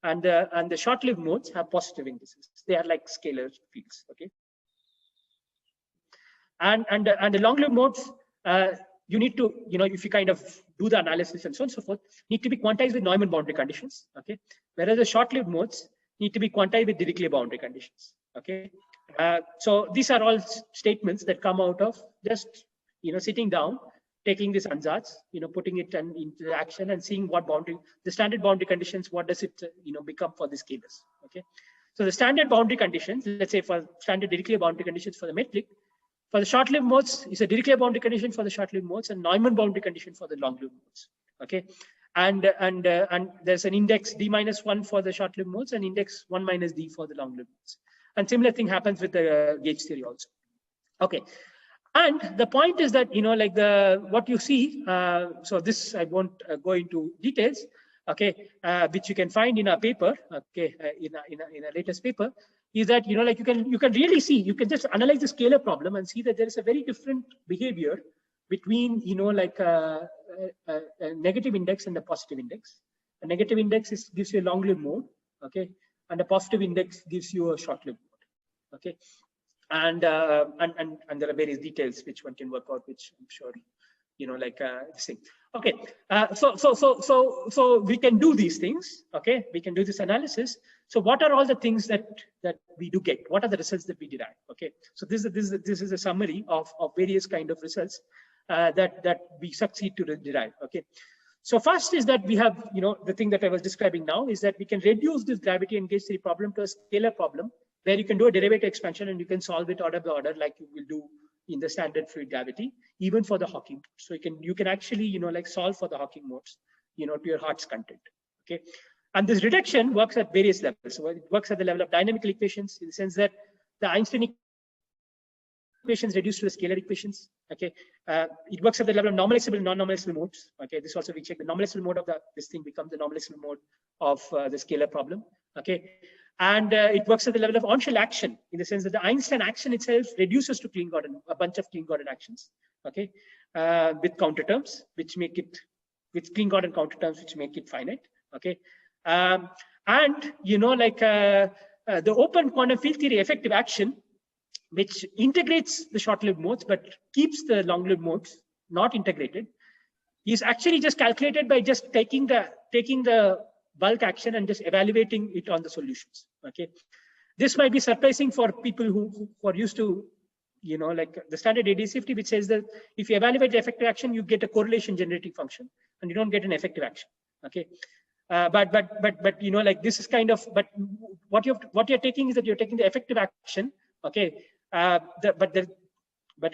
And the short-lived modes have positive indices. They are like scalar fields, okay. And the long-lived modes, you need to, if you kind of do the analysis and so on and so forth, need to be quantized with Neumann boundary conditions, okay. Whereas the short-lived modes need to be quantized with Dirichlet boundary conditions, okay. So these are all statements that come out of just, sitting down, taking this ansatz, putting it into action and seeing what boundary, the standard boundary conditions, what does it, become for the scalars, okay. So the standard boundary conditions, let's say for standard Dirichlet boundary conditions for the metric, for the short-lived modes, is a Dirichlet boundary condition for the short-lived modes and Neumann boundary condition for the long-lived modes, okay. And there's an index d-1 for the short-lived modes and index 1 minus d for the long-lived modes. And similar thing happens with the gauge theory also, okay. And the point is that, what you see, so this I won't go into details, okay, which you can find in our paper, okay, in a latest paper, is that, you can really see, you can just analyze the scalar problem and see that there is a very different behavior between, a negative index and a positive index. A negative index gives you a long-lived mode, okay, and a positive index gives you a short-lived mode, okay. And there are various details which one can work out, which I'm sure, this thing. Okay, so we can do these things, okay, we can do this analysis. So what are all the things that we do get? What are the results that we derive? Okay, so this is a summary of various kind of results that we succeed to derive, okay. So first is that we have, the thing that I was describing now is that we can reduce this gravity and gauge theory problem to a scalar problem, where you can do a derivative expansion and you can solve it order by order like you will do in the standard fluid gravity, even for the Hawking. So you can actually, solve for the Hawking modes, to your heart's content, okay. And this reduction works at various levels. So it works at the level of dynamical equations, in the sense that the Einstein equations reduced to the scalar equations, okay. It works at the level of normalizable and non-normalizable modes, okay. This also we check the normalizable mode of this thing becomes the normalizable mode of the scalar problem, okay. And it works at the level of on-shell action, in the sense that the Einstein action itself reduces to Klein-Gordon, a bunch of Klein-Gordon actions, okay, with counter terms, which make it, with Klein-Gordon counter terms, which make it finite, okay. And, the open quantum field theory effective action, which integrates the short-lived modes, but keeps the long-lived modes not integrated, is actually just calculated by just taking the bulk action and just evaluating it on the solutions, okay. This might be surprising for people who are used to, the standard ADCFT, which says that if you evaluate the effective action, you get a correlation generating function and you don't get an effective action, okay. But this is kind of, but what you're taking is that you're taking the effective action, okay. But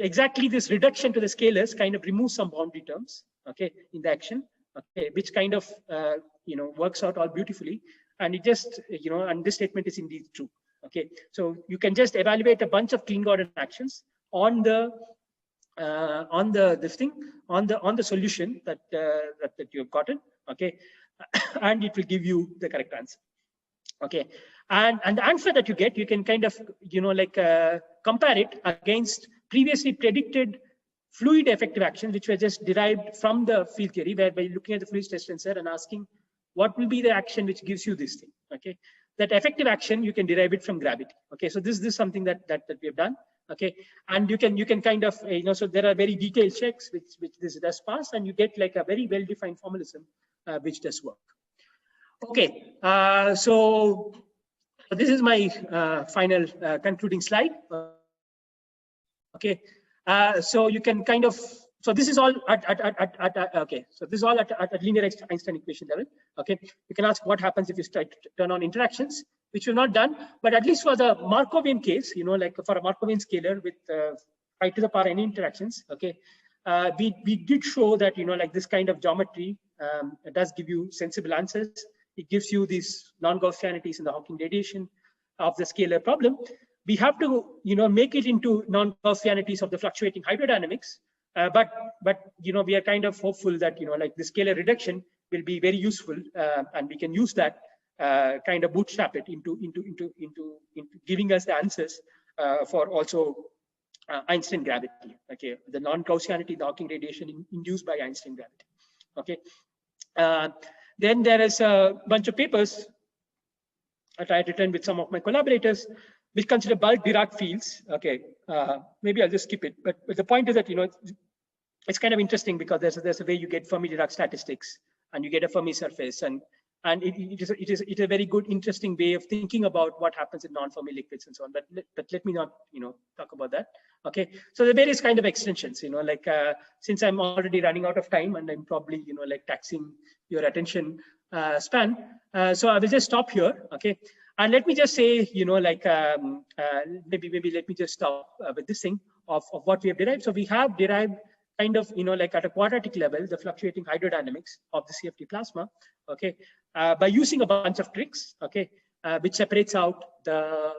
exactly this reduction to the scalars kind of removes some boundary terms, okay, in the action, okay, which kind of works out all beautifully, and it just and this statement is indeed true, okay. So you can just evaluate a bunch of Klein-Gordon actions on the solution that you've gotten, okay, and it will give you the correct answer, okay. And the answer that you get, you can kind of compare it against previously predicted fluid effective actions, which were just derived from the field theory, where by looking at the fluid stress tensor and asking what will be the action which gives you this thing, okay. That effective action, you can derive it from gravity, okay. So this is something that we have done, okay. And you can kind of, so there are very detailed checks which this does pass, and you get like a very well-defined formalism which does work. Okay, so this is my final concluding slide. Okay, so you can kind of, so this is all okay. So this is all at linear Einstein equation level. Okay, you can ask what happens if you turn on interactions, which we've not done, but at least for the Markovian case, like for a Markovian scalar with 5 to the power n interactions. Okay, we did show that like this kind of geometry does give you sensible answers. It gives you these non-Gaussianities in the Hawking radiation. of the scalar problem, we have to, make it into non-Gaussianities of the fluctuating hydrodynamics. But we are kind of hopeful that, like the scalar reduction will be very useful, and we can use that kind of bootstrap it into giving us the answers for also Einstein gravity. Okay, the non-Gaussianity, the Hawking radiation induced by Einstein gravity. Okay, then there is a bunch of papers that I had written with some of my collaborators, which consider bulk Dirac fields. Okay, maybe I'll just skip it. But the point is that it's kind of interesting because there's a way you get Fermi Dirac statistics, and you get a Fermi surface, and it is a very good, interesting way of thinking about what happens in non-Fermi liquids and so on. But let me not talk about that. Okay, so the various kind of extensions. Since I'm already running out of time, and I'm probably taxing your attention span, so I will just stop here. Okay, and let me just say maybe let me just stop with this thing of what we have derived. So we have derived kind of at a quadratic level the fluctuating hydrodynamics of the CFT plasma. Okay, by using a bunch of tricks. Okay, which separates out the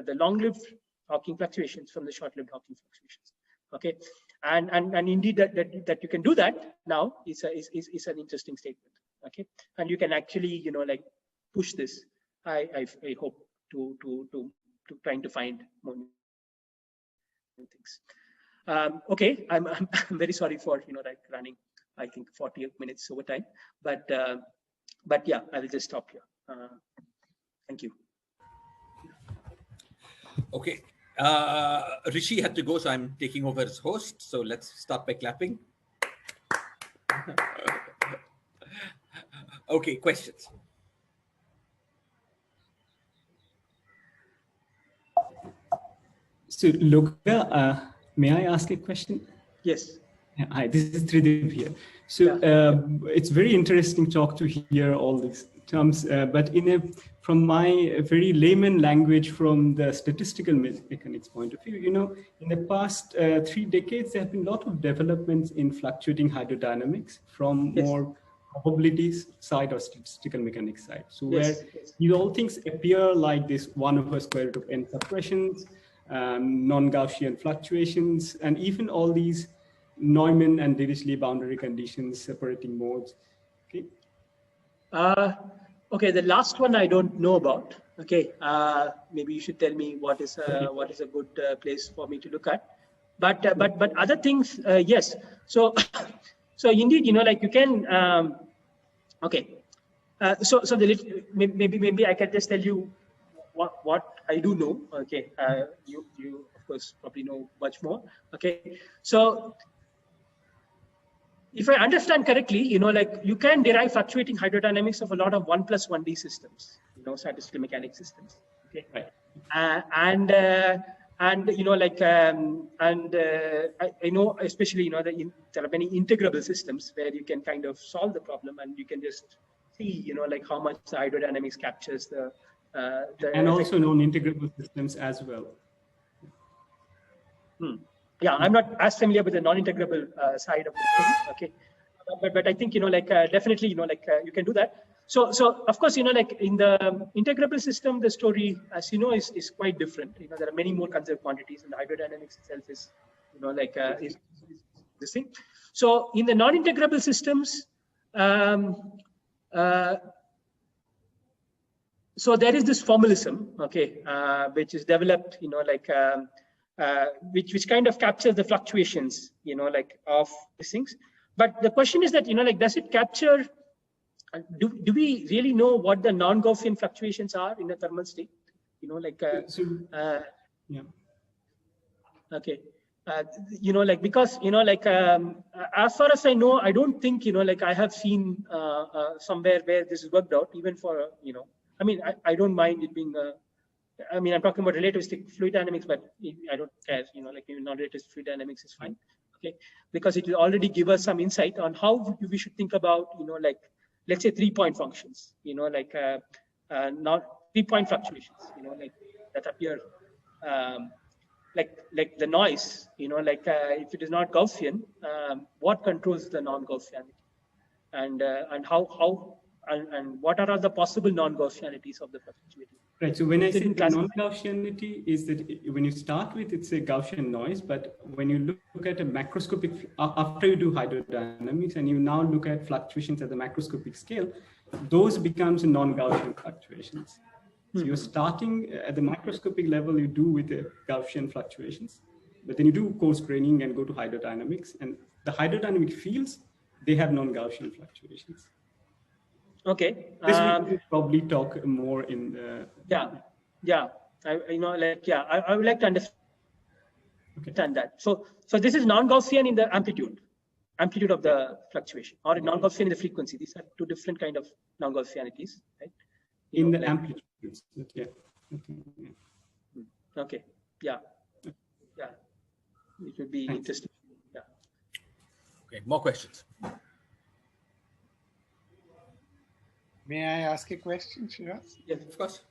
long-lived Hawking fluctuations from the short-lived Hawking fluctuations. Okay, and indeed that you can do that now is an interesting statement. Okay, and you can actually push this. I hope to trying to find more things. Okay, I'm very sorry for running, I think 40 minutes over time, but yeah, I will just stop here. Thank you.
Okay, Rishi had to go, so I'm taking over as host. So let's start by clapping. Okay, questions.
So, Loga, may I ask a question?
Yes.
Hi, this is Tridev here. So it's very interesting talk to hear all these terms, but from my very layman language, from the statistical mechanics point of view, in the past 3 decades, there have been a lot of developments in fluctuating hydrodynamics from more probabilities side or statistical mechanics side. So where these all things appear like this 1/√n suppressions, non-Gaussian fluctuations, and even all these Neumann and Dirichlet boundary conditions separating modes. Okay.
Okay, the last one I don't know about. Okay, maybe you should tell me what is a good place for me to look at. But other things, yes. So indeed, you can. Okay. So maybe I can just tell you what I do know. Okay. You of course probably know much more. Okay. So if I understand correctly, you can derive fluctuating hydrodynamics of a lot of 1+1D systems, statistical mechanics systems. Okay.
Right.
I know especially there are many integrable systems where you can kind of solve the problem, and you can just see how much the hydrodynamics captures the
and also non-integrable systems as well.
Yeah, I'm not as familiar with the non-integrable side of the thing. Okay, but I think definitely you can do that. So of course in the integrable system, the story, as is quite different. There are many more conserved quantities, and the hydrodynamics itself is is this thing. So in the non-integrable systems, so there is this formalism, okay, which is developed, which kind of captures the fluctuations, of these things. But the question is that, does it capture? Do we really know what the non-Gaussian fluctuations are in a thermal state?
Yeah.
Okay. Because as far as I know, I don't think I have seen somewhere where this is worked out, even for I mean, I don't mind it being I mean, I'm talking about relativistic fluid dynamics, but I don't care, even non-relativistic fluid dynamics is fine, okay? Because it will already give us some insight on how we should think about, let's say 3-point functions, not 3-point fluctuations, that appear, like the noise, if it is not Gaussian, what controls the non-Gaussianity, and how and what are the possible non-Gaussianities of the fluctuating
Right. So when I say non-Gaussianity is that when you start with, it's a Gaussian noise, but when you look at a macroscopic, after you do hydrodynamics and you now look at fluctuations at the macroscopic scale, those becomes non-Gaussian fluctuations. So you're starting at the microscopic level, you do with the Gaussian fluctuations, but then you do coarse graining and go to hydrodynamics, and the hydrodynamic fields, they have non-Gaussian fluctuations.
Okay.
This we will probably talk more in the...
I would like to understand that. So this is non-Gaussian in the amplitude of the fluctuation, or non-Gaussian in the frequency. These are two different kind of non-Gaussianities, right?
In the amplitude, yeah.
Okay. Yeah. It would be interesting. Yeah.
Okay. More questions.
May I ask a question, Shiraz?
Yes, of course.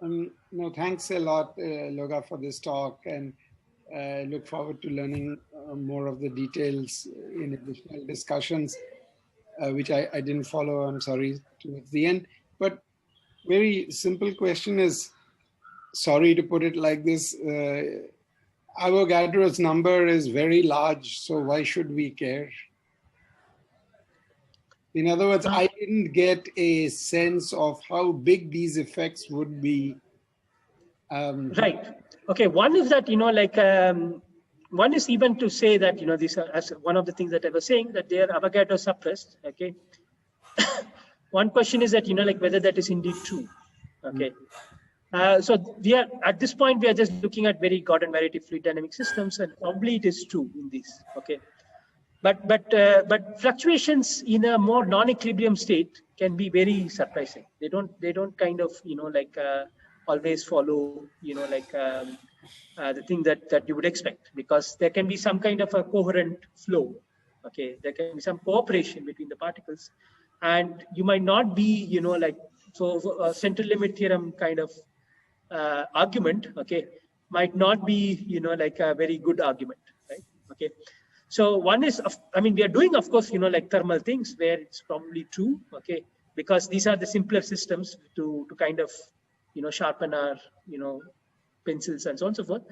No, thanks a lot, Loga, for this talk, and look forward to learning more of the details in additional discussions, which I didn't follow, I'm sorry, towards the end. But very simple question is, sorry to put it like this, Avogadro's number is very large, so why should we care? In other words, I didn't get a sense of how big these effects would be.
Right. Okay. One is that, one is even to say that, these are, as one of the things that I was saying, that they are Avogadro suppressed. Okay. One question is that, whether that is indeed true. Okay. So we are, at this point, we are just looking at very Gordon variety fluid dynamic systems, and probably it is true in these. Okay. But fluctuations in a more non-equilibrium state can be very surprising. They don't kind of always follow the thing that you would expect, because there can be some kind of a coherent flow. Okay, there can be some cooperation between the particles, and you might not be a central limit theorem kind of argument. Okay, might not be a very good argument, right? Okay. So one is, we are doing, of course, thermal things where it's probably true, okay, because these are the simpler systems to kind of, sharpen our, pencils and so on and so forth.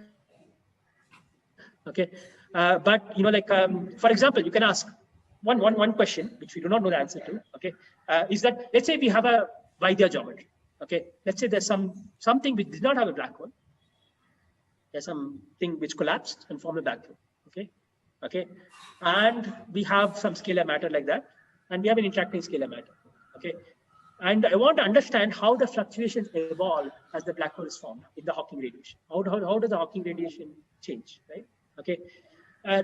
Okay, but for example, you can ask one question which we do not know the answer to. Okay, is that, let's say we have a Vaidya geometry. Okay, let's say there's something which did not have a black hole. There's something which collapsed and formed a black hole. Okay, and we have some scalar matter like that, and we have an interacting scalar matter. Okay, and I want to understand how the fluctuations evolve as the black hole is formed in the Hawking radiation. How does the Hawking radiation change, right? Okay,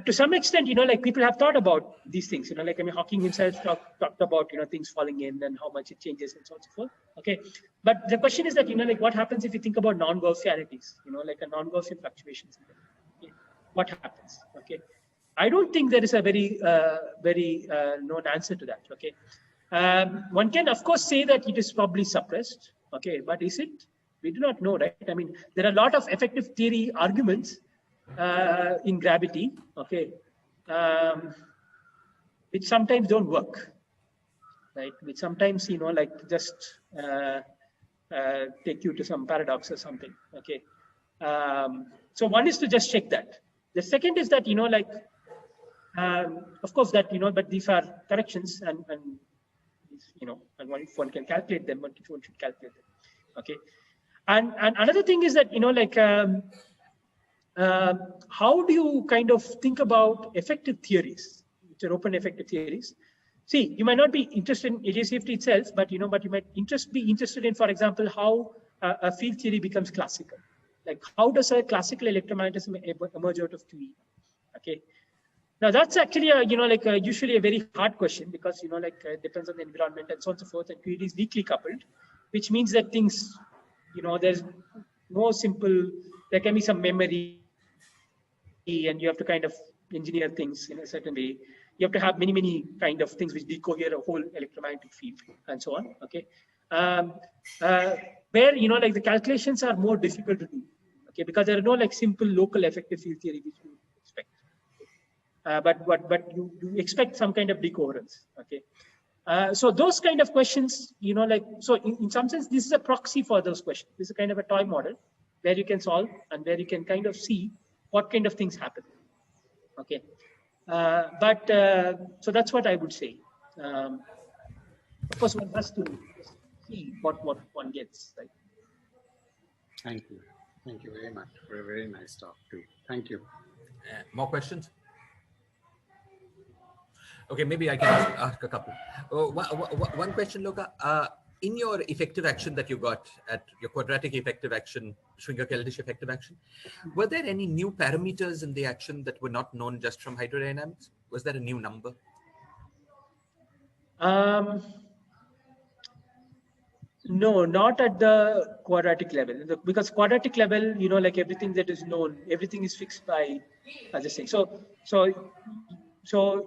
to some extent, people have thought about these things. Hawking himself talked about things falling in and how much it changes and so on and so forth. Okay, but the question is that what happens if you think about non-Gaussianities? A non-Gaussian fluctuations. Okay? What happens? Okay. I don't think there is a very known answer to that. Okay, one can of course say that it is probably suppressed. Okay, but is it? We do not know, right? There are a lot of effective theory arguments in gravity. Okay, which sometimes don't work, right? Which sometimes just take you to some paradox or something. Okay, so one is to just check that. The second is that of course that but these are corrections, and and one can calculate them, but one should calculate them. Okay, and another thing is that how do you kind of think about effective theories, which are open effective theories? See, you might not be interested in AJCFT itself, but you might be interested in, for example, how a field theory becomes classical. Like, how does a classical electromagnetism emerge out of QE? Okay. Now that's actually usually a very hard question, because it depends on the environment and so on and so forth, and QED is weakly coupled, which means that things, there's no simple, there can be some memory, and you have to kind of engineer things in a certain way. You have to have many kind of things which decohere a whole electromagnetic field and so on. Okay, where the calculations are more difficult to do. Okay, because there are no simple local effective field theory which you expect. But you expect some kind of decoherence. Okay, So those kind of questions, like, so in some sense, this is a proxy for those questions. This is a kind of a toy model where you can solve and where you can kind of see what kind of things happen. Okay. So that's what I would say. Of course, one has to see what one gets, right?
Thank you. Thank you very much for a very nice talk too. Thank you.
More questions? Okay, maybe I can ask a couple. One question, Loka. In your effective action that you got at your quadratic effective action, Schwinger-Keldysh effective action, were there any new parameters in the action that were not known just from hydrodynamics? Was there a new number?
No, not at the quadratic level, because quadratic level, like everything that is known, everything is fixed by this thing. But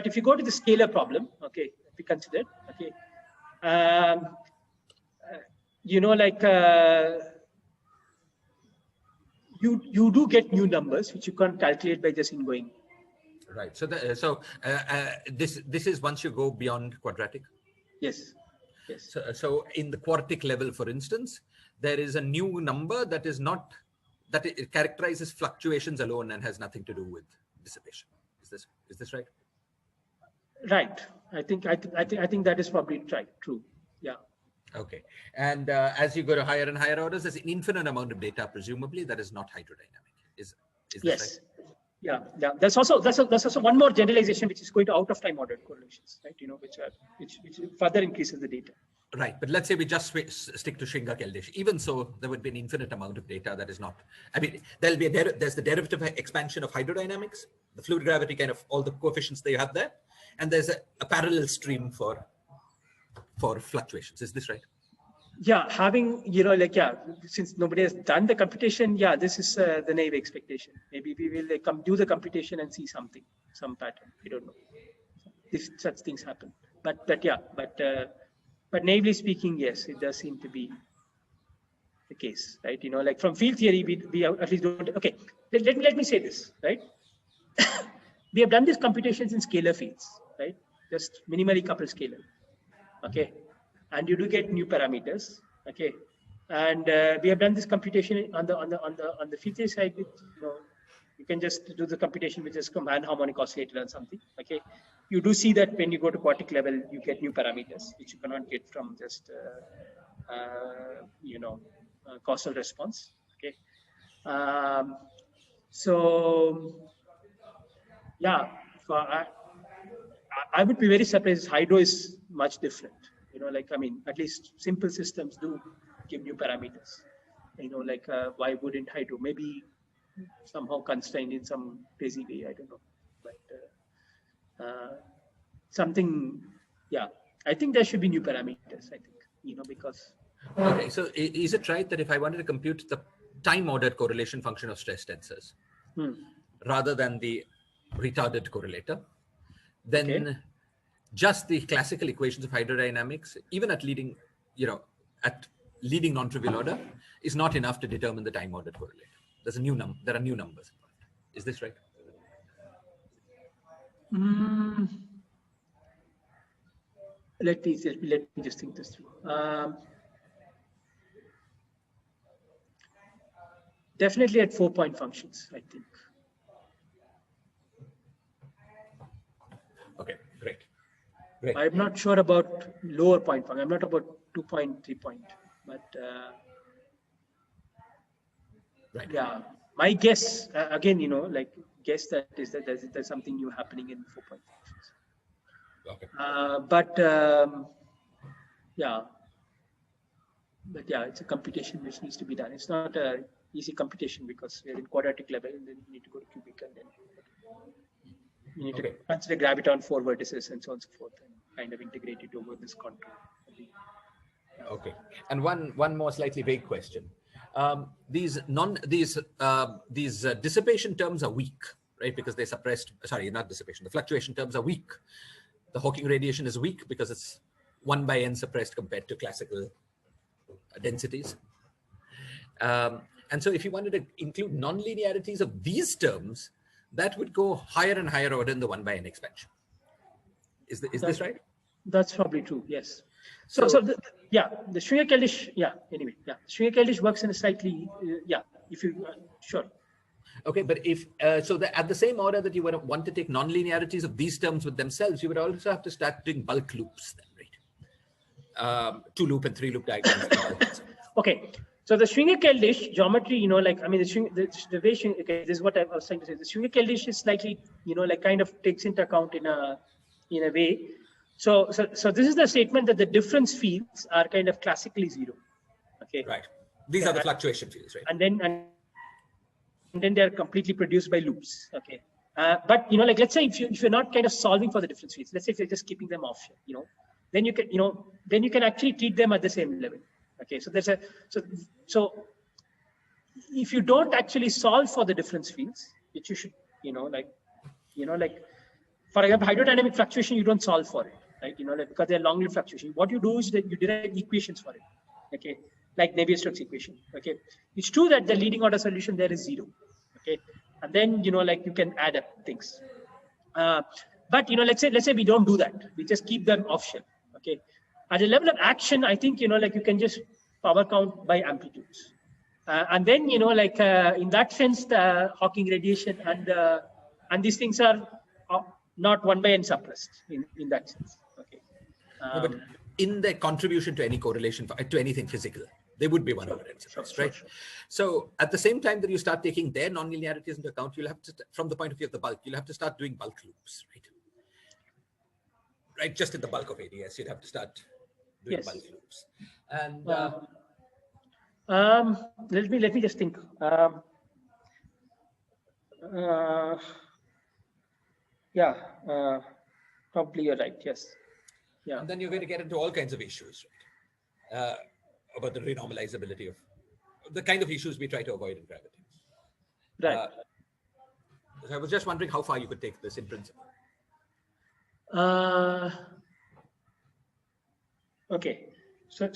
if you go to the scalar problem, okay, if you consider, okay, you do get new numbers which you can't calculate by just ingoing.
Right. So this is once you go beyond quadratic.
Yes. Yes.
So in the quartic level, for instance, there is a new number that is not, that it characterizes fluctuations alone and has nothing to do with dissipation. Is this right?
Right. I think that is probably right. True. Yeah.
Okay. And as you go to higher and higher orders, there's an infinite amount of data, presumably, that is not hydrodynamic. Is this
yes.
right?
Yeah. That's also one more generalization which is going to out of time ordered correlations, right? Which further increases the data.
Right, but let's say we just stick to Schwinger-Keldysh. Even so, there would be an infinite amount of data that is not. I mean, there's the derivative expansion of hydrodynamics, the fluid gravity, kind of all the coefficients that you have there, and there's a parallel stream for fluctuations. Is this right?
Yeah, since nobody has done the computation, this is the naive expectation. Maybe we will do the computation and see some pattern. We don't know if such things happen. But naively speaking, yes, it does seem to be the case, right? Like from field theory, we at least don't. Okay, let me say this, right? We have done these computations in scalar fields, right? Just minimally coupled scalar, okay? And you do get new parameters, okay? And we have done this computation on the field theory side with, you can just do the computation with just command harmonic oscillator and something, okay? You do see that when you go to quartic level, you get new parameters, which you cannot get from just, causal response, okay? I would be very surprised. Hydro is much different, at least simple systems do give new parameters, why wouldn't hydro? Maybe somehow constrained in some crazy way, I don't know, but I think there should be new parameters, I think, because.
Okay, so is it right that if I wanted to compute the time-ordered correlation function of stress tensors rather than the retarded correlator, then just the classical equations of hydrodynamics, even at leading non-trivial order, is not enough to determine the time-ordered correlator? There are new numbers. Is this right?
Let me just think this through. Definitely at 4-point functions, I think.
Okay, great.
I'm not sure about lower point function. I'm not about 2-point, 3-point, but
right.
Yeah, my guess again, guess that is that there's something new happening in 4-point functions.
Okay.
It's a computation which needs to be done. It's not an easy computation because we're in quadratic level, and then you need to go to cubic, and then you need to consider graviton 4 vertices and so on and so forth, and kind of integrate it over this contour.
Okay, and one more slightly vague question. These dissipation terms are weak, right? Because they're suppressed. Sorry, not dissipation. The fluctuation terms are weak. The Hawking radiation is weak because it's 1/n suppressed compared to classical densities. And so if you wanted to include non-linearities of these terms, that would go higher and higher order in the 1/n expansion. Is this right?
That's probably true. Yes. So the Schwinger-Keldysh. Yeah. Anyway, yeah. Schwinger-Keldysh works in a slightly If you sure.
Okay, but if at the same order that you would want to take nonlinearities of these terms with themselves, you would also have to start doing bulk loops then, right? 2-loop and 3-loop diagrams.
Okay, so the Schwinger-Keldysh geometry, the way this is what I was trying to say. The Schwinger-Keldysh is slightly, kind of takes into account in a way. So this is the statement that the difference fields are kind of classically zero. Okay.
Right. These are the fluctuation fields, right?
And then they are completely produced by loops. Okay. But let's say if you're not kind of solving for the difference fields, let's say if you're just keeping them off, then you can actually treat them at the same level. Okay. So there's so if you don't actually solve for the difference fields, which you should, for example, hydrodynamic fluctuation, you don't solve for it, right? Because they're long-lived fluctuation. What you do is that you derive equations for it. Okay. Like Navier-Stokes equation. Okay. It's true that the leading order solution there is 0. Okay. And then, you can add up things. But, let's say we don't do that. We just keep them off shell. Okay. At a level of action, I think, you can just power count by amplitudes. And then, in that sense, the Hawking radiation and these things are not 1 by n suppressed in that sense. Okay.
But in their contribution to any correlation, to anything physical, they would be 1 over n suppressed, right? Sure. So at the same time that you start taking their nonlinearities into account, you'll have to, from the point of view of the bulk, you'll have to start doing bulk loops, right? Right, just in the bulk of ADS, you'd have to start doing bulk loops. And
let me just think. Probably you're right. Yes. Yeah.
And then you're going to get into all kinds of issues, right? About the renormalizability of the kind of issues we try to avoid in gravity.
Right.
So I was just wondering how far you could take this in principle.
Okay. So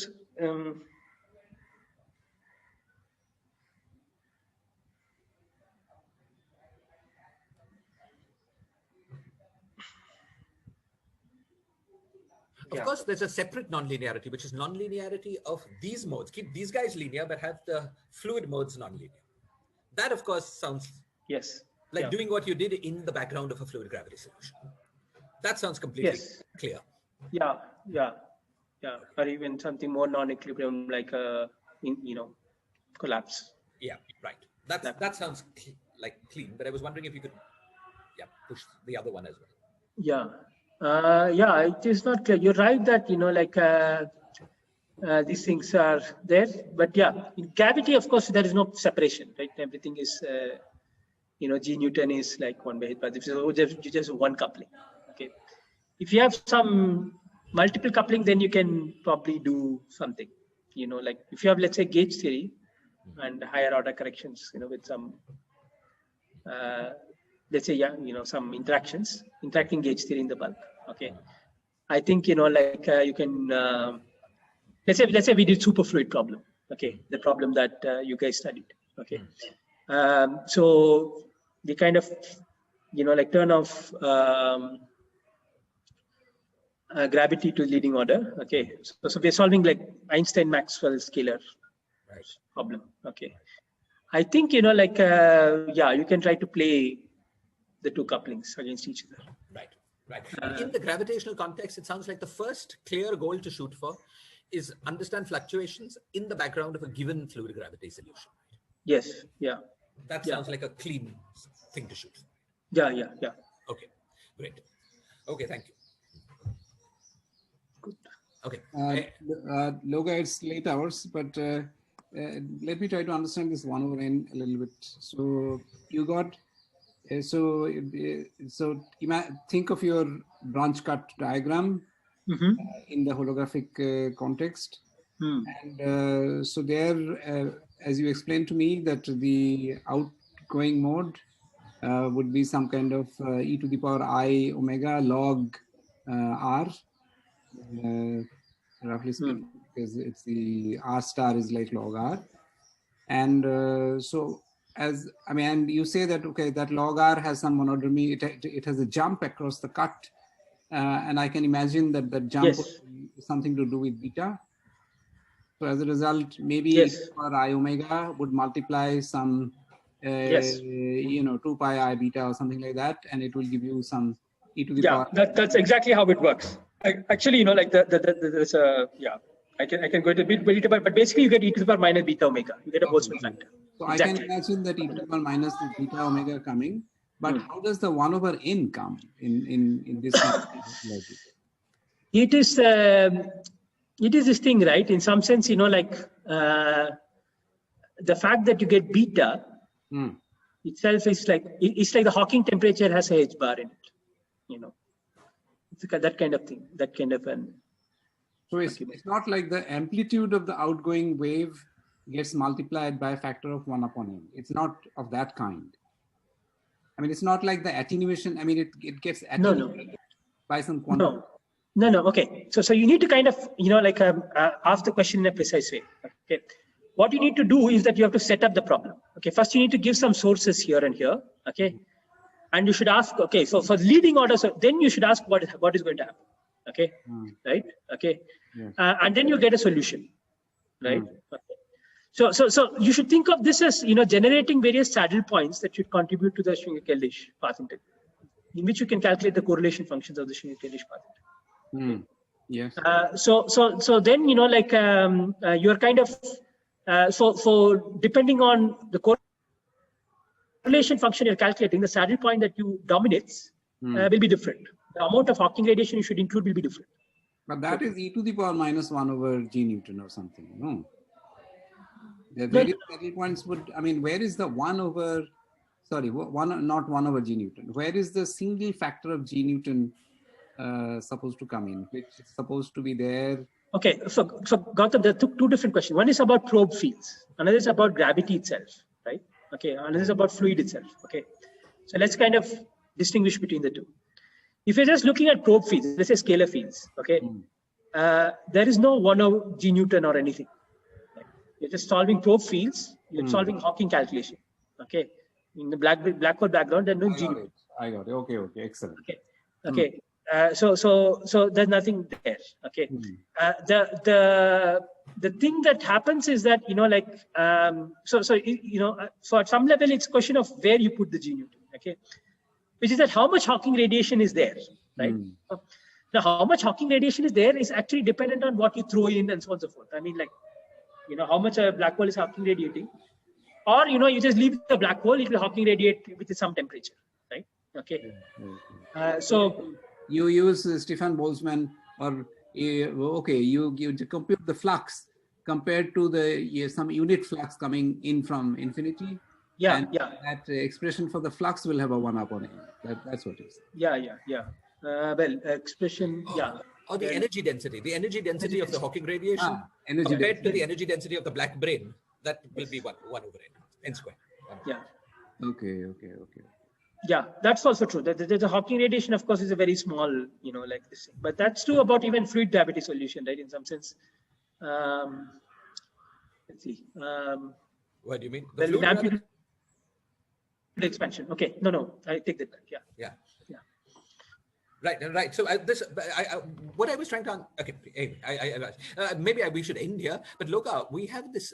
Of course, there's a separate nonlinearity, which is nonlinearity of these modes. Keep these guys linear, but have the fluid modes nonlinear. That, of course, sounds like doing what you did in the background of a fluid gravity solution. That sounds completely clear.
Yeah. Or even something more non-equilibrium, like collapse.
Yeah, right. That sounds like clean, but I was wondering if you could, push the other one as well.
Yeah. It is not clear. You're right that, these things are there, but in gravity, of course, there is no separation, right? Everything is, G Newton is like 1 by h, but it's just one coupling. Okay. If you have some multiple coupling, then you can probably do something, like if you have, let's say, gauge theory and higher order corrections, with some, let's say, some interacting gauge theory in the bulk. Okay. I think, you can, let's say we did superfluid problem. Okay. The problem that you guys studied. Okay. So we kind of, turn off gravity to leading order. Okay. So we're solving like Einstein-Maxwell scalar problem. Okay. I think, you can try to play the two couplings against each other.
Right. In the gravitational context, it sounds like the first clear goal to shoot for is understand fluctuations in the background of a given fluid gravity solution.
Yes. Yeah.
That sounds like a clean thing to shoot for.
Yeah.
Okay. Great. Okay. Thank you.
Good.
Okay.
Loga, it's late hours, but let me try to understand this 1 over n a little bit. So you got. So think of your branch cut diagram in the holographic context. And so there, as you explained to me, that the outgoing mode would be some kind of e to the power I omega log r, roughly speaking, because it's the r star is like log r. And and you say that, okay, that log r has some monodromy, it has a jump across the cut and I can imagine that the jump
Yes.
is something to do with beta. So as a result, maybe
Yes.
for I omega would multiply some,
Yes.
2 pi I beta or something like that, and it will give you some e to the
Yeah,
power.
that's exactly how it works. Actually, like there's a, I can go into a bit deeper, but basically you get e to the power minus beta omega. You get a Boltzmann factor.
So
Exactly.
I can imagine that e to the power minus this beta omega coming, but how does the 1 over n come in this kind of logic?
It is this thing, right? In some sense, like the fact that you get beta itself is like, it's like the Hawking temperature has a h bar in it, It's that kind of thing, that kind of an.
So it's not like the amplitude of the outgoing wave gets multiplied by a factor of 1 upon n. It's not of that kind. I mean, it's not like the attenuation. I mean, it gets attenuated by some quantum.
No. Okay. So you need to kind of, ask the question in a precise way. Okay. What you need to do is that you have to set up the problem. Okay. First, you need to give some sources here and here. Okay. And you should ask, okay, so for leading orders, then you should ask what is going to happen. Okay. Right. Okay. Yes. And then you get a solution. Right. Okay. So you should think of this as, generating various saddle points that should contribute to the Schwinger-Keldysh path integral, in which you can calculate the correlation functions of the Schwinger-Keldysh path integral.
Yes.
So then, you're kind of, so depending on the correlation function you're calculating, the saddle point that you dominates will be different. The amount of Hawking radiation you should include will be different.
But that is e to the power minus 1 over g Newton or something, no? The various saddle points would, I mean, where is the 1 over, sorry, not 1 over g Newton. Where is the single factor of g Newton supposed to come in, which is supposed to be there?
Okay, so Gautam, there are two different questions. One is about probe fields. Another is about gravity itself, right? Okay, another is about fluid itself. Okay, so let's kind of distinguish between the two. If you're just looking at probe fields, let's say scalar fields, okay, there is no 1 over g Newton or anything. You're just solving probe fields. You're solving Hawking calculation. Okay, in the black hole background, there's no g Newton.
I got it. Okay. Excellent.
Okay. So there's nothing there. Okay. The thing that happens is that so at some level it's a question of where you put the g Newton. Okay, which is that how much Hawking radiation is there, right? Now, how much Hawking radiation is there is actually dependent on what you throw in and so on and so forth. I mean, how much a black hole is Hawking radiating, or you just leave the black hole, it will Hawking radiate with some temperature, right? Okay. So
you use Stefan Boltzmann, or you compute the flux compared to the some unit flux coming in from infinity. That expression for the flux will have a 1 upon n. That's what it is.
Well, expression,
Or the energy density. The energy density of the Hawking radiation compared to the energy density of the black brain, that will be 1 over n squared.
Okay.
Yeah, that's also true. The Hawking radiation, of course, is a very small, like this thing. But that's true about even fluid gravity solution, right? In some sense. Let's see.
What do you mean?
The fluid amplitude expansion. Okay. No, I take that back. Yeah.
Right. So what I was trying to, maybe we should end here. But Loka, we have this